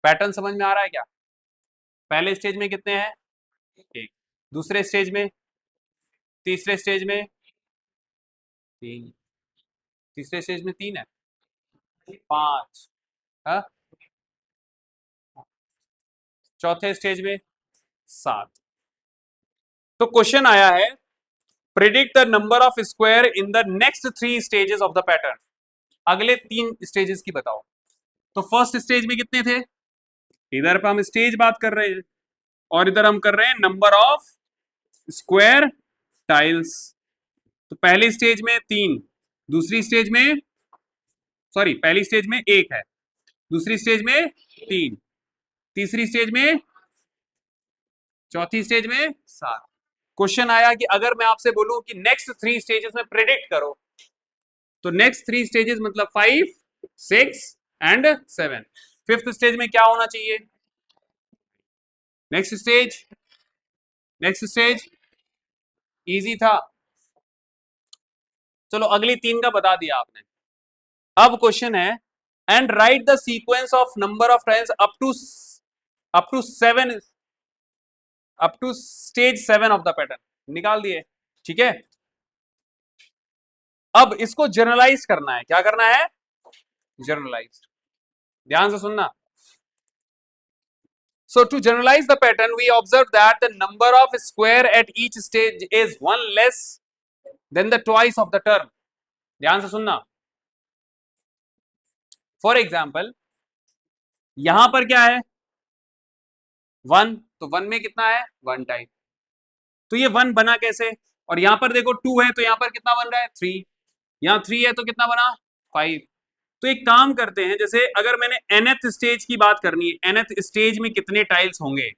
पैटर्न समझ में आ रहा है क्या? पहले स्टेज में कितने हैं, एक, दूसरे स्टेज में, तीसरे स्टेज में 3, तीसरे स्टेज में 3 है, 5, हाँ, चौथे स्टेज में 7। तो क्वेश्चन आया है, predict the number of square in the next 3 stages of the pattern. अगले 3 स्टेजेस की बताओ। तो फर्स्ट स्टेज में कितने थे, इधर पर हम स्टेज बात कर रहे हैं और इधर हम कर रहे हैं नंबर ऑफ स्क्वायर टाइल्स। तो पहली स्टेज में 3, दूसरी स्टेज में, सॉरी पहली स्टेज में 1 है, दूसरी स्टेज में 3, तीसरी स्टेज में, चौथी स्टेज में 7। क्वेश्चन आया कि अगर मैं आपसे बोलूं कि नेक्स्ट 3 स्टेजेस में प्रेडिक्ट करो, तो नेक्स्ट 3 स्टेजेस मतलब 5, 6 एंड 7। फिफ्थ स्टेज में क्या होना चाहिए, next stage, next stage easy था। चलो अगली 3 का बता दिया आपने। अब क्वेश्चन है, and right the sequence of number of times up to 7, up to stage 7 of the pattern, निकाल दिए, ठीक है। अब इसको जनरलाइज करना है, क्या करना है, जनरलाइज, ध्यान से सुनना। So to generalize the pattern, we observe that the number of square at each stage is 1 less then the twice of the term. ध्यान से सुनना। फॉर एग्जाम्पल यहां पर क्या है 1, तो 1 में कितना है 1 टाइम, तो ये 1 बना कैसे? और यहां पर देखो 2 है तो यहां पर कितना बन रहा है 3, यहां 3 है तो कितना बना 5। तो एक काम करते हैं, जैसे अगर मैंने nth स्टेज की बात करनी है, nth स्टेज में कितने टाइल्स होंगे,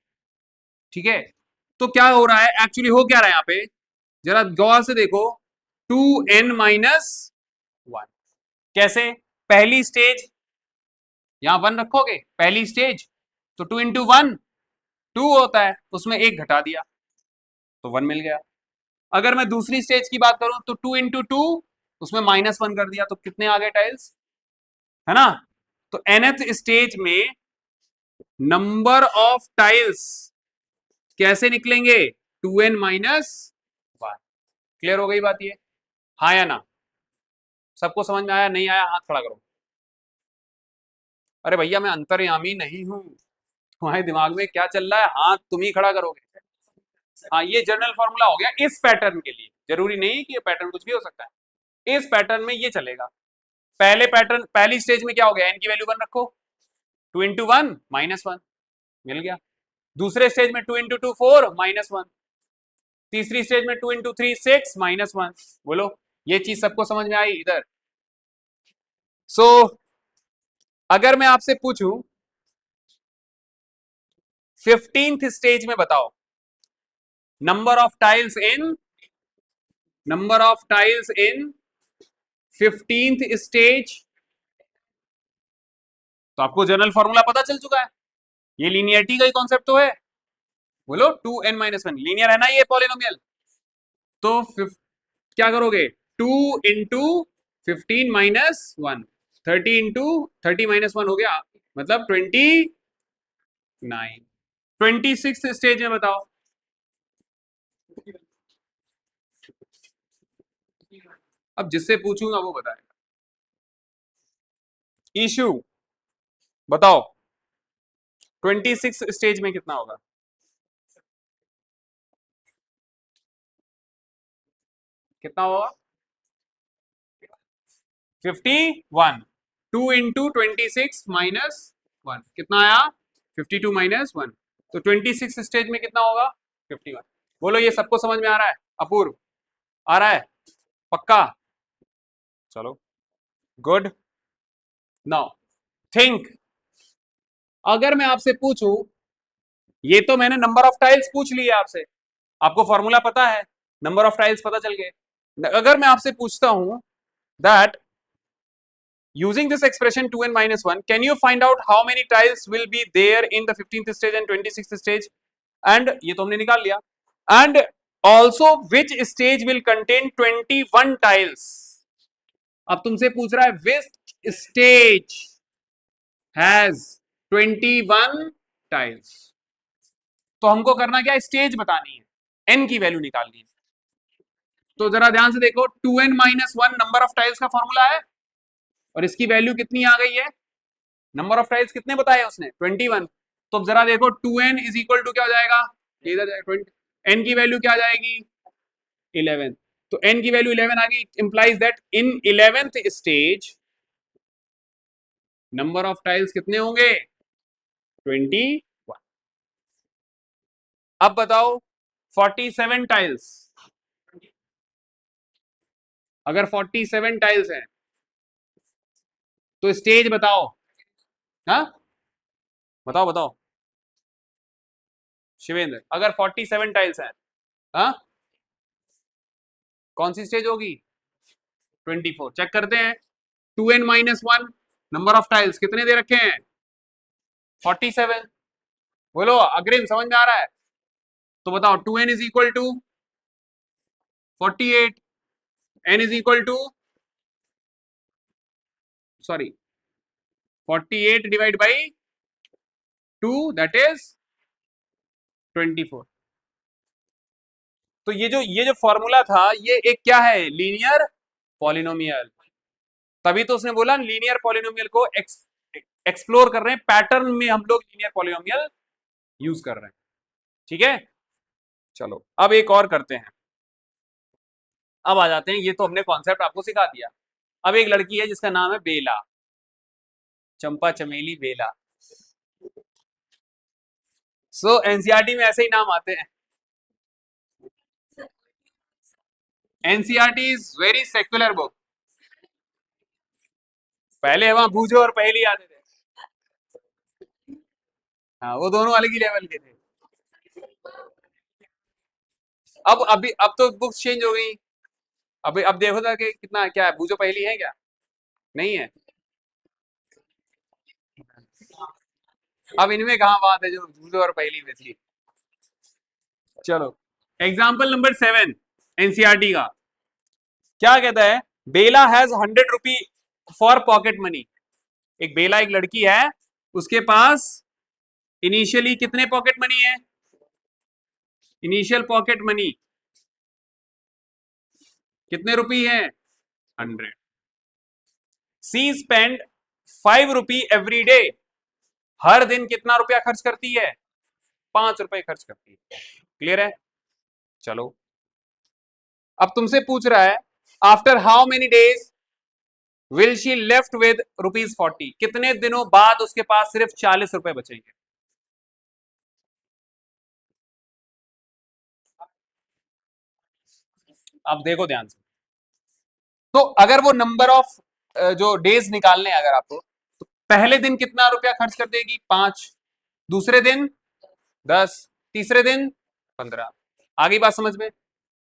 ठीक है, तो क्या हो रहा है एक्चुअली, हो क्या रहा है यहां पे, जरा गौर से देखो, 2n माइनस 1। कैसे? पहली स्टेज यहां 1 रखोगे, पहली स्टेज, तो 2 इंटू 1 2 होता है, उसमें 1 घटा दिया तो 1 मिल गया। अगर मैं दूसरी स्टेज की बात करूं तो 2 इंटू 2, उसमें -1 कर दिया तो कितने आ गए टाइल्स, है ना? तो nth स्टेज में नंबर ऑफ टाइल्स कैसे निकलेंगे 2n माइनस 1। क्लियर हो गई बात ये? हाँ या ना? सबको समझ में आया? नहीं आया हाथ खड़ा करो। अरे भैया मैं अंतर्यामी नहीं हूं, तुम्हारे दिमाग में क्या चल रहा है, हाथ तुम ही खड़ा करोगे। हाँ ये जनरल फॉर्मूला हो गया इस पैटर्न के लिए, जरूरी नहीं कि ये पैटर्न कुछ भी हो सकता है, इस पैटर्न में ये चलेगा। पहले पैटर्न, पहली स्टेज में क्या हो गया, एन की वैल्यू 1 रखो, 2 इंटू 1 -1 मिल गया। दूसरे स्टेज में 2 इंटू 2 4 -1। तीसरी स्टेज में 2 इंटू 3 6 -1। बोलो ये चीज सबको समझ में आई इधर? सो अगर मैं आपसे पूछूं 15th स्टेज में बताओ number of tiles in 15th stage, तो आपको जनरल फॉर्मूला पता चल चुका है, ये लीनियरिटी का ही कॉन्सेप्ट तो है। बोलो 2n-1 लीनियर है ना ये पॉलिनोमियल, तो क्या करोगे 2 इंटू 15-1, 30 इंटू 30-1 हो गया, मतलब 29। 26th स्टेज में बताओ, अब जिससे पूछूंगा वो बताएगा। इशू बताओ 26 स्टेज में कितना होगा, कितना होगा 51। 2 इंटू 26 -1 कितना आया 52 -1, तो 26 स्टेज में कितना होगा 51। बोलो ये सबको समझ में आ रहा है? अपूर्व आ रहा है? पक्का? चलो गुड। नाउ थिंक, अगर मैं आपसे पूछूं, ये तो मैंने नंबर ऑफ टाइल्स पूछ लिया आपसे, आपको फॉर्मूला पता है, नंबर ऑफ टाइल्स पता चल गए। अगर मैं आपसे पूछता हूं that using this expression 2n-1 can you find out how many tiles will be there in the 15th stage and 26th stage, and ये तो हमने निकाल लिया, and also which stage will contain 21 tiles। अब तुमसे पूछ रहा है which stage has 21 tiles, तो हमको करना क्या है, स्टेज बतानी है, n की वैल्यू निकालनी है। तो जरा ध्यान से देखो 2n-1 नंबर ऑफ टाइल्स का फॉर्मूला है, और इसकी वैल्यू कितनी आ गई है, नंबर ऑफ टाइल्स कितने बताए उसने 21, तो जरा देखो 2n इज इक्वल टू क्या हो जाएगा, इधर जाएगा 20, n की वैल्यू क्या आ जाएगी 11, तो n की वैल्यू 11 आ गई, implies that in 11th stage number of tiles कितने होंगे 21। अब बताओ 47 टाइल्स, अगर 47 टाइल्स हैं तो स्टेज बताओ, हाँ बताओ बताओ शिवेंद्र, अगर 47 टाइल्स हैं, हाँ कौन सी स्टेज होगी 24। चेक करते हैं 2n-1 नंबर ऑफ टाइल्स कितने दे रखे हैं 47। बोलो अग्रिम समझ में आ रहा है? तो बताओ 2n is equal to 48, n is equal to sorry 48 divide by 2 that is 24। तो ये जो फॉर्मूला था ये एक क्या है, लीनियर पॉलिनोमियल, तभी तो उसने बोला लीनियर पॉलिनोमियल को एक्सप्लोर कर रहे हैं, पैटर्न में हम लोग लीनियर पॉलिनोमियल यूज कर रहे हैं। ठीक है, चलो अब एक और करते हैं। अब आ जाते हैं, ये तो हमने कॉन्सेप्ट आपको सिखा दिया। अब एक लड़की है जिसका नाम है बेला, चंपा चमेली बेला। सो एनसीईआरटी में ऐसे ही नाम आते हैं। NCERT is very secular book. पहले वहां बूझो और पहेली आते थे। हाँ, वो दोनों अलग ही लेवल के थे। अब तो बुक्स चेंज हो गई। अब देखो था कि कितना क्या है, बूझो पहेली है क्या? नहीं है। अब इनमें कहाँ बात है जो बूझो और पहेली में थी। चलो, एग्जाम्पल नंबर 7 एनसीईआरटी का क्या कहता है? Bella has 100 rupee for pocket money. एक बेला, एक लड़की है, उसके पास इनिशियली कितने पॉकेट मनी है? इनिशियल पॉकेट मनी कितने रुपी है? 100। She spend 5 rupee every day. हर दिन कितना रुपया खर्च करती है? 5 रुपए खर्च करती है। क्लियर है? चलो, अब तुमसे पूछ रहा है after how many days will she left with ₹40। कितने दिनों बाद उसके पास सिर्फ 40 रुपए बचेंगे? अब देखो ध्यान से। तो अगर वो नंबर ऑफ जो डेज निकालने अगर आपको, तो पहले दिन कितना रुपया खर्च कर देगी? 5। दूसरे दिन 10। तीसरे दिन 15। आगे बात समझ में?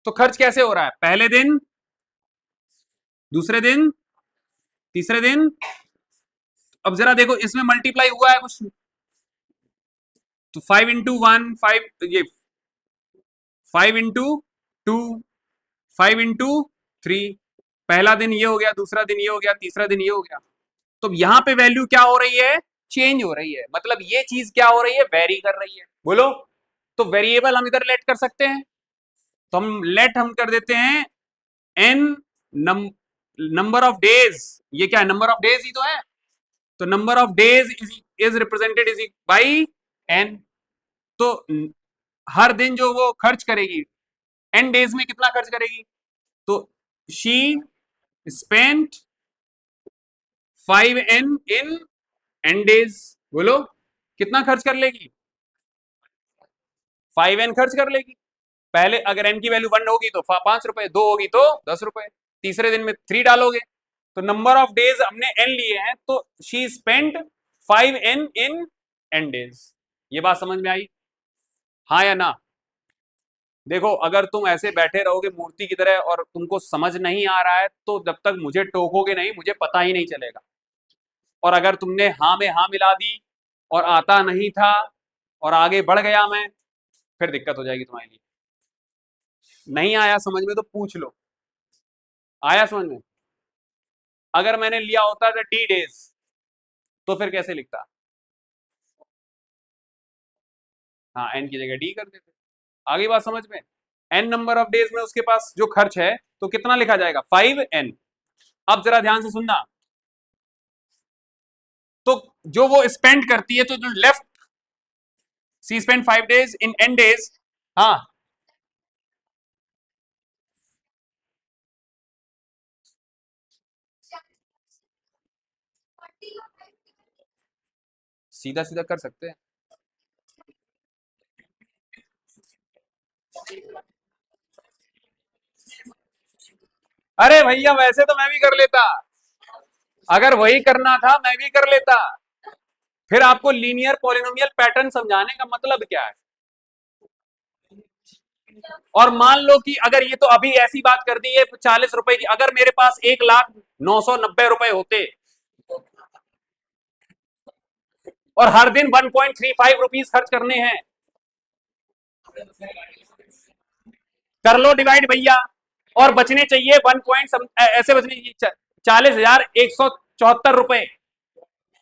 तो खर्च कैसे हो रहा है? पहले दिन, दूसरे दिन, तीसरे दिन। अब जरा देखो इसमें मल्टीप्लाई हुआ है कुछ? तो 5 into 1, 5, ये 5 into 2, 5 into 3। पहला दिन ये हो गया, दूसरा दिन ये हो गया, तीसरा दिन ये हो गया। तो यहां पे वैल्यू क्या हो रही है? चेंज हो रही है। मतलब ये चीज क्या हो रही है? वेरी कर रही है। बोलो। तो वेरिएबल हम इधर लेट कर सकते हैं। तो हम कर देते हैं एन नंबर ऑफ डेज। ये क्या है? नंबर ऑफ डेज ही तो है। तो number of days is represented is by n. तो हर दिन जो वो खर्च करेगी, एन डेज में कितना खर्च करेगी? तो she spent 5n in an days. बोलो, कितना खर्च कर लेगी? 5n खर्च कर लेगी। पहले अगर n की वैल्यू 1 होगी तो 5 रुपए, 2 होगी तो 10 रुपए, तीसरे दिन में 3 डालोगे। तो नंबर ऑफ डेज हमने n लिए हैं, तो she spent 5n in n days. ये बात समझ में आई? हाँ या ना? देखो, अगर तुम ऐसे बैठे रहोगे मूर्ति की तरह और तुमको समझ नहीं आ रहा है, तो जब तक मुझे टोकोगे नहीं, मुझे पता ही नहीं चलेगा। और अगर तुमने हाँ में हाँ मिला दी और आता नहीं था और आगे बढ़ गया मैं, फिर दिक्कत हो जाएगी तुम्हारे लिए। नहीं आया समझ में तो पूछ लो। आया समझ में? अगर मैंने लिया होता था डी डेज, तो फिर कैसे लिखता? हाँ, एन की जगह डी कर देते। आगे बात समझ में? एन नंबर ऑफ डेज में उसके पास जो खर्च है, तो कितना लिखा जाएगा? 5n। अब जरा ध्यान से सुनना। तो जो वो स्पेंड करती है, तो जो लेफ्ट, सी स्पेंड 5 days इन n डेज। हाँ, सीधा सीधा कर सकते हैं। अरे भैया, वैसे तो मैं भी कर लेता। अगर वही करना था मैं भी कर लेता। फिर आपको लीनियर पॉलिनोमियल पैटर्न समझाने का मतलब क्या है? और मान लो कि अगर ये तो अभी ऐसी बात कर दी है 40 रुपए की, अगर मेरे पास 1,09,90 रुपए होते और हर दिन 1.35 रुपीज खर्च करने हैं, कर लो डिवाइड भैया। और बचने चाहिए ऐसे बचने चाहिए 40,174 रुपए।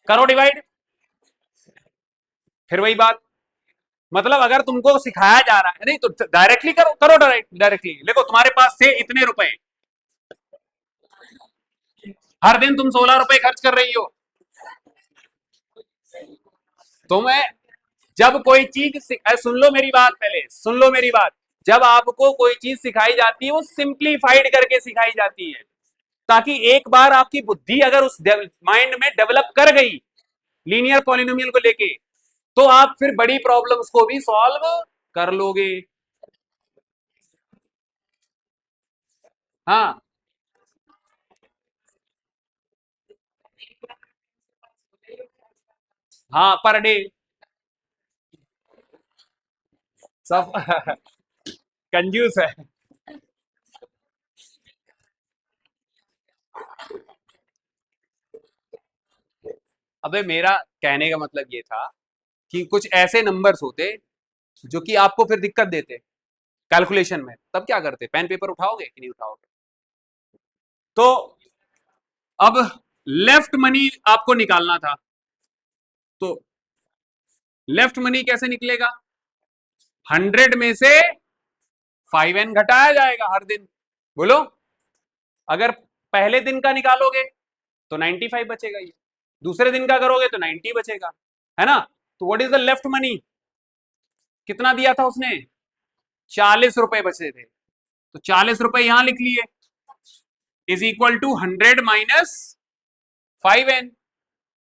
करो डिवाइड। फिर वही बात। मतलब अगर तुमको सिखाया जा रहा है, नहीं तो डायरेक्टली करो, करो डायरेक्टली। देखो, तुम्हारे पास थे इतने रुपए, हर दिन तुम 16 रुपए खर्च कर रही हो। तो मैं, जब कोई चीज सुन लो मेरी बात, पहले सुन लो मेरी बात। जब आपको कोई चीज सिखाई जाती है वो सिंप्लीफाइड करके सिखाई जाती है, ताकि एक बार आपकी बुद्धि अगर उस माइंड में डेवलप कर गई लीनियर पॉलिनोमियल को लेके, तो आप फिर बड़ी प्रॉब्लम्स को भी सॉल्व कर लोगे। हाँ हाँ, पर डे सब कंजूस है। अबे मेरा कहने का मतलब ये था कि कुछ ऐसे नंबर्स होते जो कि आपको फिर दिक्कत देते कैलकुलेशन में, तब क्या करते? पेन पेपर उठाओगे कि नहीं उठाओगे? तो अब लेफ्ट मनी आपको निकालना था, तो लेफ्ट मनी कैसे निकलेगा? 100 में से 5n घटाया जाएगा हर दिन। बोलो, अगर पहले दिन का निकालोगे तो 95 बचेगा, ये दूसरे दिन का करोगे तो 90 बचेगा, है ना? तो what is the left money? कितना दिया था उसने? 40 रुपए बचे थे, तो 40 रुपए यहां लिख लिए, is equal to 100 minus 5n।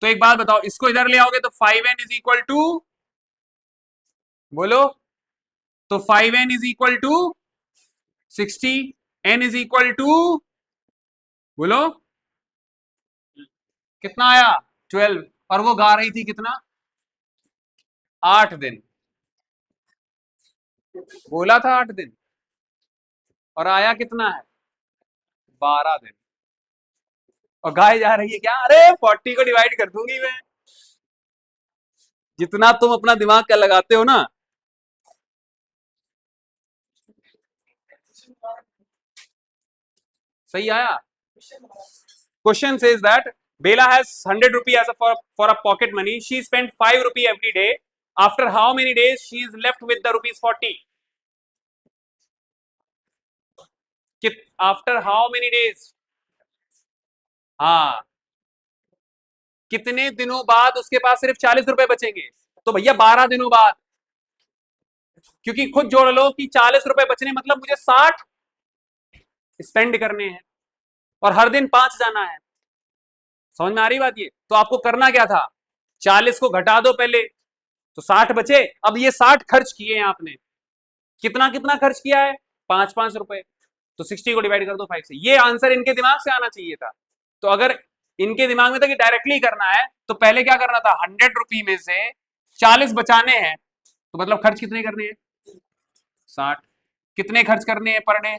तो एक बात बताओ, इसको इधर ले आओगे तो 5n इज इक्वल टू, बोलो, तो 5n is equal to 60, n is equal to, बोलो, कितना आया? 12। और वो गा रही थी कितना? 8 दिन। बोला था 8 दिन, और आया कितना है? 12 दिन। और गाय जा रही है क्या? अरे 40 को डिवाइड कर दूंगी मैं। जितना तुम अपना दिमाग का लगाते हो ना। सही आया? Question says that Bela has 100 rupee as a for a pocket money. She spent 5 rupee every day. After how many days she is left with the rupees 40? After how many days? हाँ, कितने दिनों बाद उसके पास सिर्फ 40 रुपए बचेंगे? तो भैया 12 दिनों बाद, क्योंकि खुद जोड़ लो कि 40 रुपए बचने मतलब मुझे 60 स्पेंड करने हैं, और हर दिन 5 जाना है। समझ में आ रही बात? ये तो आपको करना क्या था? 40 को घटा दो पहले, तो 60 बचे। अब ये 60 खर्च किए हैं आपने, कितना कितना खर्च किया है? 5-5 रुपए। तो 60 को डिवाइड कर दो 5 से। ये आंसर इनके दिमाग से आना चाहिए था। तो अगर इनके दिमाग में था कि डायरेक्टली करना है, तो पहले क्या करना था? 100 रुपी में से 40 बचाने हैं, तो मतलब खर्च कितने करने हैं? 60। कितने खर्च करने हैं पर डे?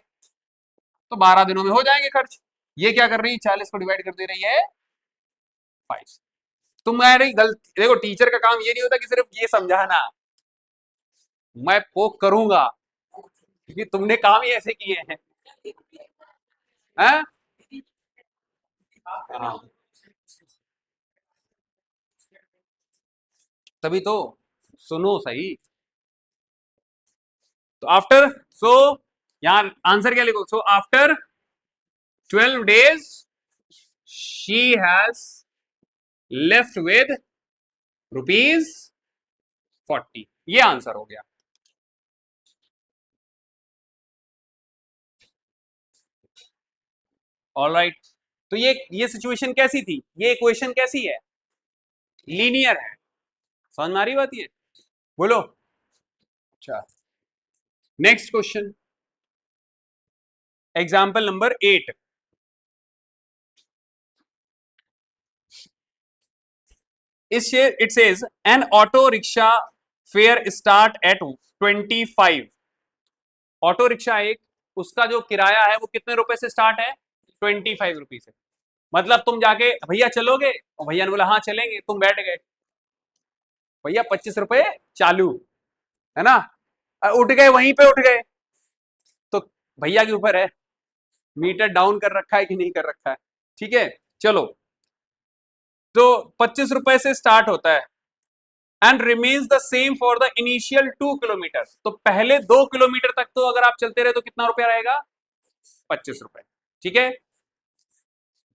तो 12 दिनों में हो जाएंगे खर्च। ये क्या कर रही है? 40 को डिवाइड कर दे रही है 5। तुम्हारी गलती देखो, टीचर का काम ये नहीं होता कि सिर्फ ये समझाना, मैं पोक करूंगा, क्योंकि तुमने काम ही ऐसे किए हैं। हैं? हाँ, तभी तो, सुनो सही। तो आफ्टर, सो यहां आंसर क्या लिखो? So after 12 days she has left with rupees 40। ये आंसर हो गया। All right. तो ये सिचुएशन कैसी थी? ये इक्वेशन कैसी है? लीनियर है। समझ में आ रही बात? ये बोलो। अच्छा, next question, example number 8। It says an auto rickshaw fare start at 25। Auto rickshaw एक, उसका जो किराया है वो कितने रुपए से स्टार्ट है? 25 रुपी से। मतलब तुम जाके, भैया चलोगे? और भैया ने बोला हाँ चलेंगे, तुम बैठ गए, भैया 25 रुपए चालू, है ना? उठ गए, वहीं पे उठ गए, तो भैया के ऊपर है मीटर डाउन कर रखा है कि नहीं कर रखा है। ठीक है, चलो। तो 25 रुपए से स्टार्ट होता है and remains the same for the initial 2 kilometre. तो पहले 2 किलोमीटर तक तो अगर आप चलते रहे तो कितना रुपया रहेगा? 25 रुपए। ठीक है,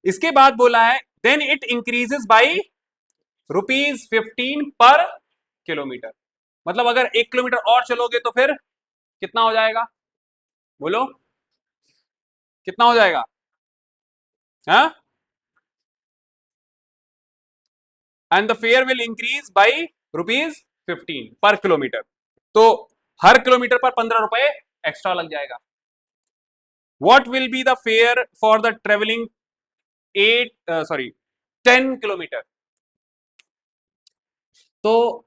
इसके बाद बोला है then it increases by rupees 15 per kilometre. मतलब अगर 1 किलोमीटर और चलोगे तो फिर कितना हो जाएगा? बोलो कितना हो जाएगा? हाँ, and the fair will increase by ₹15 per kilometre. तो हर किलोमीटर पर 15 रुपए एक्स्ट्रा लग जाएगा। What will be the fair for the travelling 10 kilometre? तो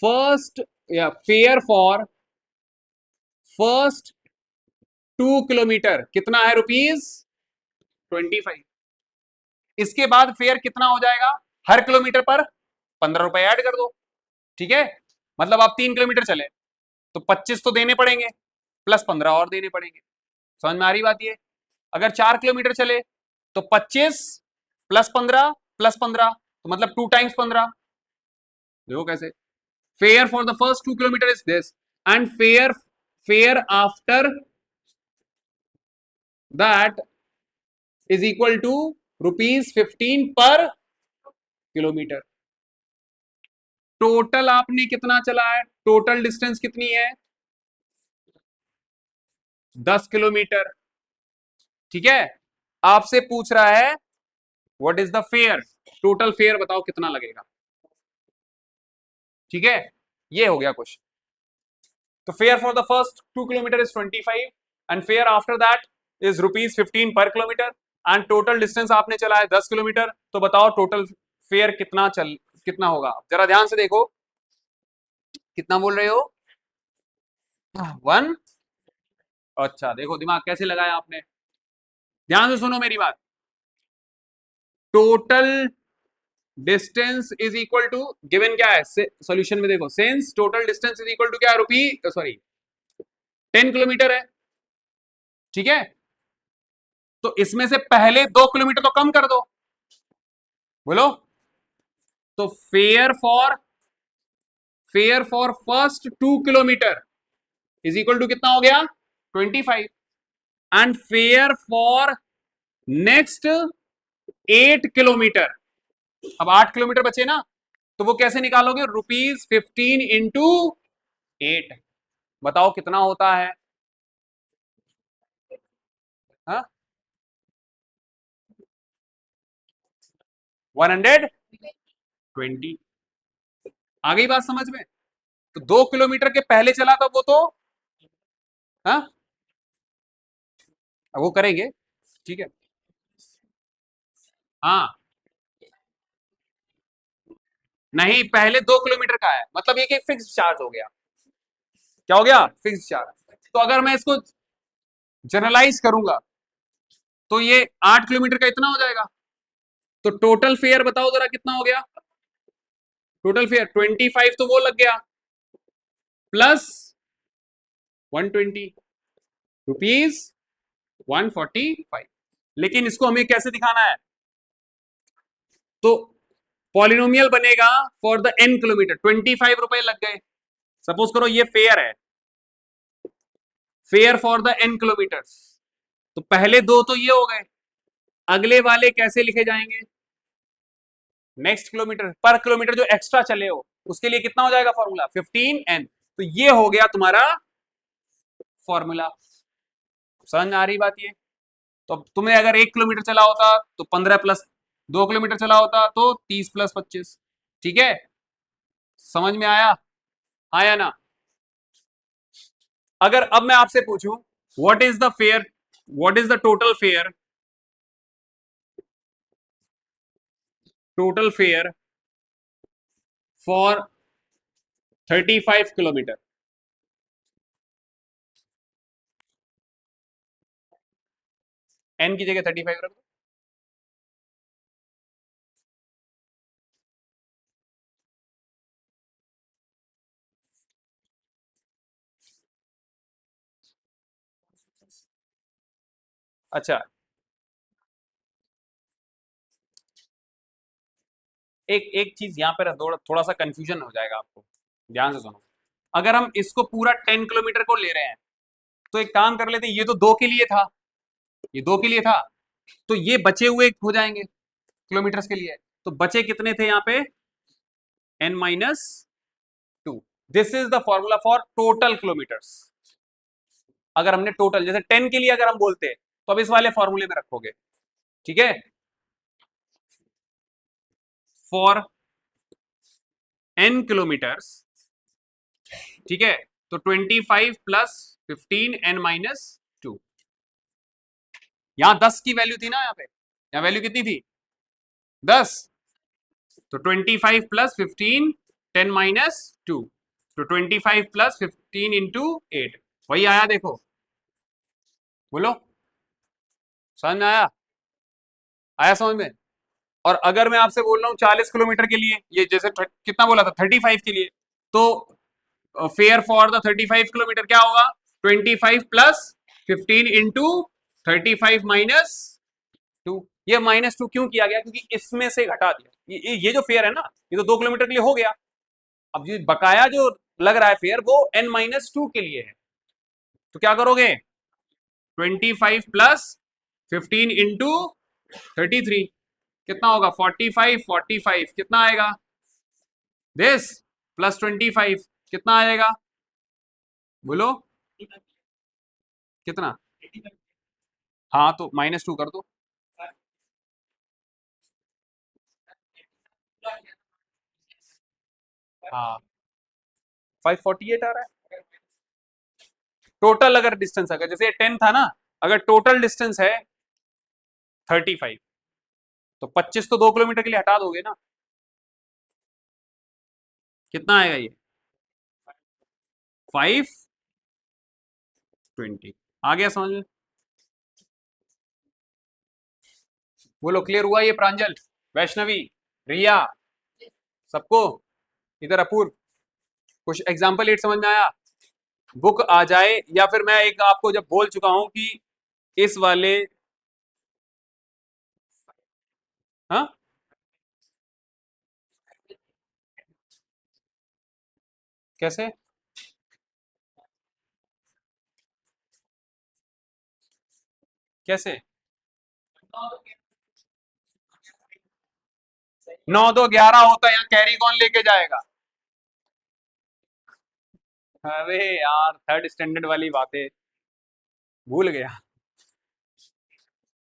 फर्स्ट या फेयर फॉर फर्स्ट 2 किलोमीटर कितना है? ₹25। इसके बाद फेयर कितना हो जाएगा? हर किलोमीटर पर 15 रुपए ऐड कर दो। ठीक है, मतलब आप 3 किलोमीटर चले तो 25 तो देने पड़ेंगे, प्लस 15 और देने पड़ेंगे। समझ में आ रही बात? ये अगर 4 किलोमीटर चले तो 25 प्लस 15 प्लस 15, तो मतलब 2 टाइम्स 15। देखो कैसे। Fare for the first 2 kilometre is this, and fare after that is equal to ₹15 per kilometre. Total आपने कितना चला है? टोटल डिस्टेंस कितनी है? 10 किलोमीटर। ठीक है, आपसे पूछ रहा है what is the fair, total fair बताओ कितना लगेगा। ठीक है, ये हो गया क्वेश्चन। तो fare for the first 2 kilometre is 25 and fare after that is ₹15 per kilometre, and total distance आपने चला है 10 किलोमीटर। तो बताओ टोटल फेयर कितना होगा? जरा ध्यान से देखो, कितना बोल रहे हो? 1। अच्छा देखो दिमाग कैसे लगाया आपने, ध्यान से सुनो मेरी बात। Total distance is equal to, given क्या है सॉल्यूशन में? देखो since total distance is equal to क्या है? 10 किलोमीटर है। ठीक है, तो इसमें से पहले 2 किलोमीटर तो कम कर दो। बोलो। तो fare for first 2 kilometre is equal to कितना हो गया? 25। And fare for next 8 kilometre, अब 8 किलोमीटर बचे ना, तो वो कैसे निकालोगे? ₹15 इंटू 8। बताओ कितना होता है? हाँ, 120। आ गई बात समझ में? तो 2 किलोमीटर के पहले चला था वो तो, हाँ वो करेंगे। ठीक है, हाँ नहीं, पहले 2 किलोमीटर का है, मतलब ये फिक्स चार्ज हो गया। क्या हो गया? Fix charge. तो अगर मैं इसको जनरलाइज करूंगा तो ये 8 किलोमीटर का इतना हो जाएगा। तो टोटल फेयर बताओ जरा कितना हो गया? टोटल फेयर 25 तो वो लग गया, प्लस 120 ₹145। लेकिन इसको हमें कैसे दिखाना है? तो पॉलिनोमियल बनेगा फॉर द n किलोमीटर, 25 रुपए लग गए। सपोज करो ये फेयर है, fair for the n kilometre. तो पहले दो तो ये हो गए, अगले वाले कैसे लिखे जाएंगे? नेक्स्ट किलोमीटर पर किलोमीटर जो एक्स्ट्रा चले हो उसके लिए कितना हो जाएगा फॉर्मूला? 15n। तो ये हो गया तुम्हारा फॉर्मूला। समझ में आ रही बात? ये तो तुम्हें अगर 1 किलोमीटर चला होता तो 15 प्लस 2 किलोमीटर चला होता तो 30 प्लस 25। ठीक है, समझ में आया? हाँ या ना? अगर अब मैं आपसे पूछूं what is the fare, what is the total fare for 35 kilometre? N की जगह 35 रख दो। अच्छा, एक एक चीज यहां पर थोड़ा सा कंफ्यूजन हो जाएगा आपको, ध्यान से सुनो। अगर हम इसको पूरा 10 किलोमीटर को ले रहे हैं तो एक काम कर लेते हैं, ये तो 2 के लिए था, ये 2 के लिए था, तो ये बचे हुए हो जाएंगे किलोमीटर्स के लिए। तो बचे कितने थे यहाँ पे? n-2। This is the formula for total kilometres. अगर हमने टोटल जैसे 10 के लिए अगर हम बोलते तो अब इस वाले फॉर्मूले में रखोगे, ठीक है, फॉर n किलोमीटर्स, ठीक है, तो 25 प्लस 15 n-2, यहां 10 की वैल्यू थी ना, यहाँ वैल्यू कितनी थी 10, तो 25 प्लस 15 10-2, तो 25 प्लस 15 इंटू 8, वही आया देखो, बोलो समझ में आया, आया समझ में। और अगर मैं आपसे बोल रहा हूँ 40 किलोमीटर के लिए, ये जैसे कितना बोला था 35 के लिए, तो फेयर फॉर द 35 किलोमीटर क्या होगा 25 प्लस 15 इंटू 35 माइनस 2। ये -2 क्यों किया गया, क्योंकि इसमें से घटा दिया, ये जो फेयर है ना, ये तो 2 किलोमीटर के लिए हो गया, अब ये बकाया जो लग रहा है फेयर वो n-2 के लिए है, तो क्या करोगे 25 प्लस 15 इंटू 33, कितना होगा 45, 45 कितना आएगा दिस, प्लस 25 कितना आएगा, बोलो कितना, हाँ तो -2 कर दो, हाँ 548 आ रहा है टोटल, अगर डिस्टेंस अगर जैसे 10 था ना, अगर टोटल डिस्टेंस है 35, तो 25 तो 2 किलोमीटर के लिए हटा दोगे ना, कितना आएगा ये 520, आ गया समझ में, बोलो क्लियर हुआ ये, प्रांजल, वैष्णवी, रिया, सबको, इधर अपूर्व, कुछ एग्जाम्पल 8 समझ में आया, बुक आ जाए, या फिर मैं एक आपको जब बोल चुका हूं कि इस वाले, हाँ कैसे, कैसे 9 2 11 होता है, यहाँ कैरी कौन लेके जाएगा, अरे यार थर्ड स्टैंडर्ड वाली बातें भूल गया,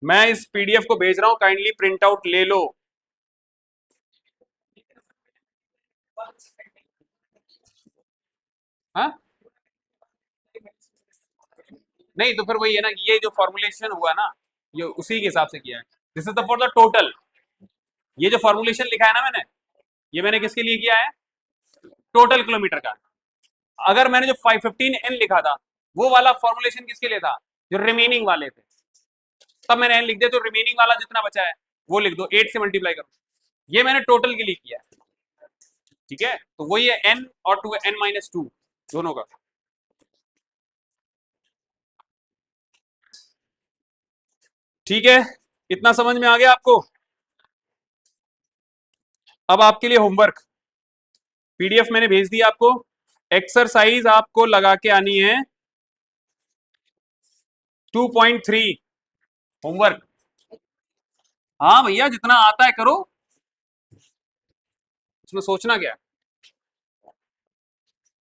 मैं इस पीडीएफ को भेज रहा हूं, काइंडली प्रिंट आउट ले लो, हाँ नहीं तो फिर वही है ना, ये जो फॉर्मुलेशन हुआ ना, ये उसी के हिसाब से किया है, this is the for the total, ये जो फॉर्मुलेशन लिखा है ना मैंने, ये मैंने किसके लिए किया है, टोटल किलोमीटर का, अगर मैंने जो 515 n लिखा था, वो वाला फॉर्मुलेशन किसके लिए था, जो रिमेनिंग वाले थे, तब मैंने n लिख दिया, तो रिमेनिंग वाला जितना बचा है वो लिख दो, 8 से मल्टीप्लाई करो, ये मैंने टोटल के लिए किया है, ठीक है, तो वही है n और 2 n-2 दोनों का, ठीक है, इतना समझ में आ गया आपको। अब आपके लिए होमवर्क, पीडीएफ मैंने भेज दी आपको, एक्सरसाइज आपको लगा के आनी है 2.3 होमवर्क, हाँ भैया जितना आता है करो, उसमें सोचना क्या है।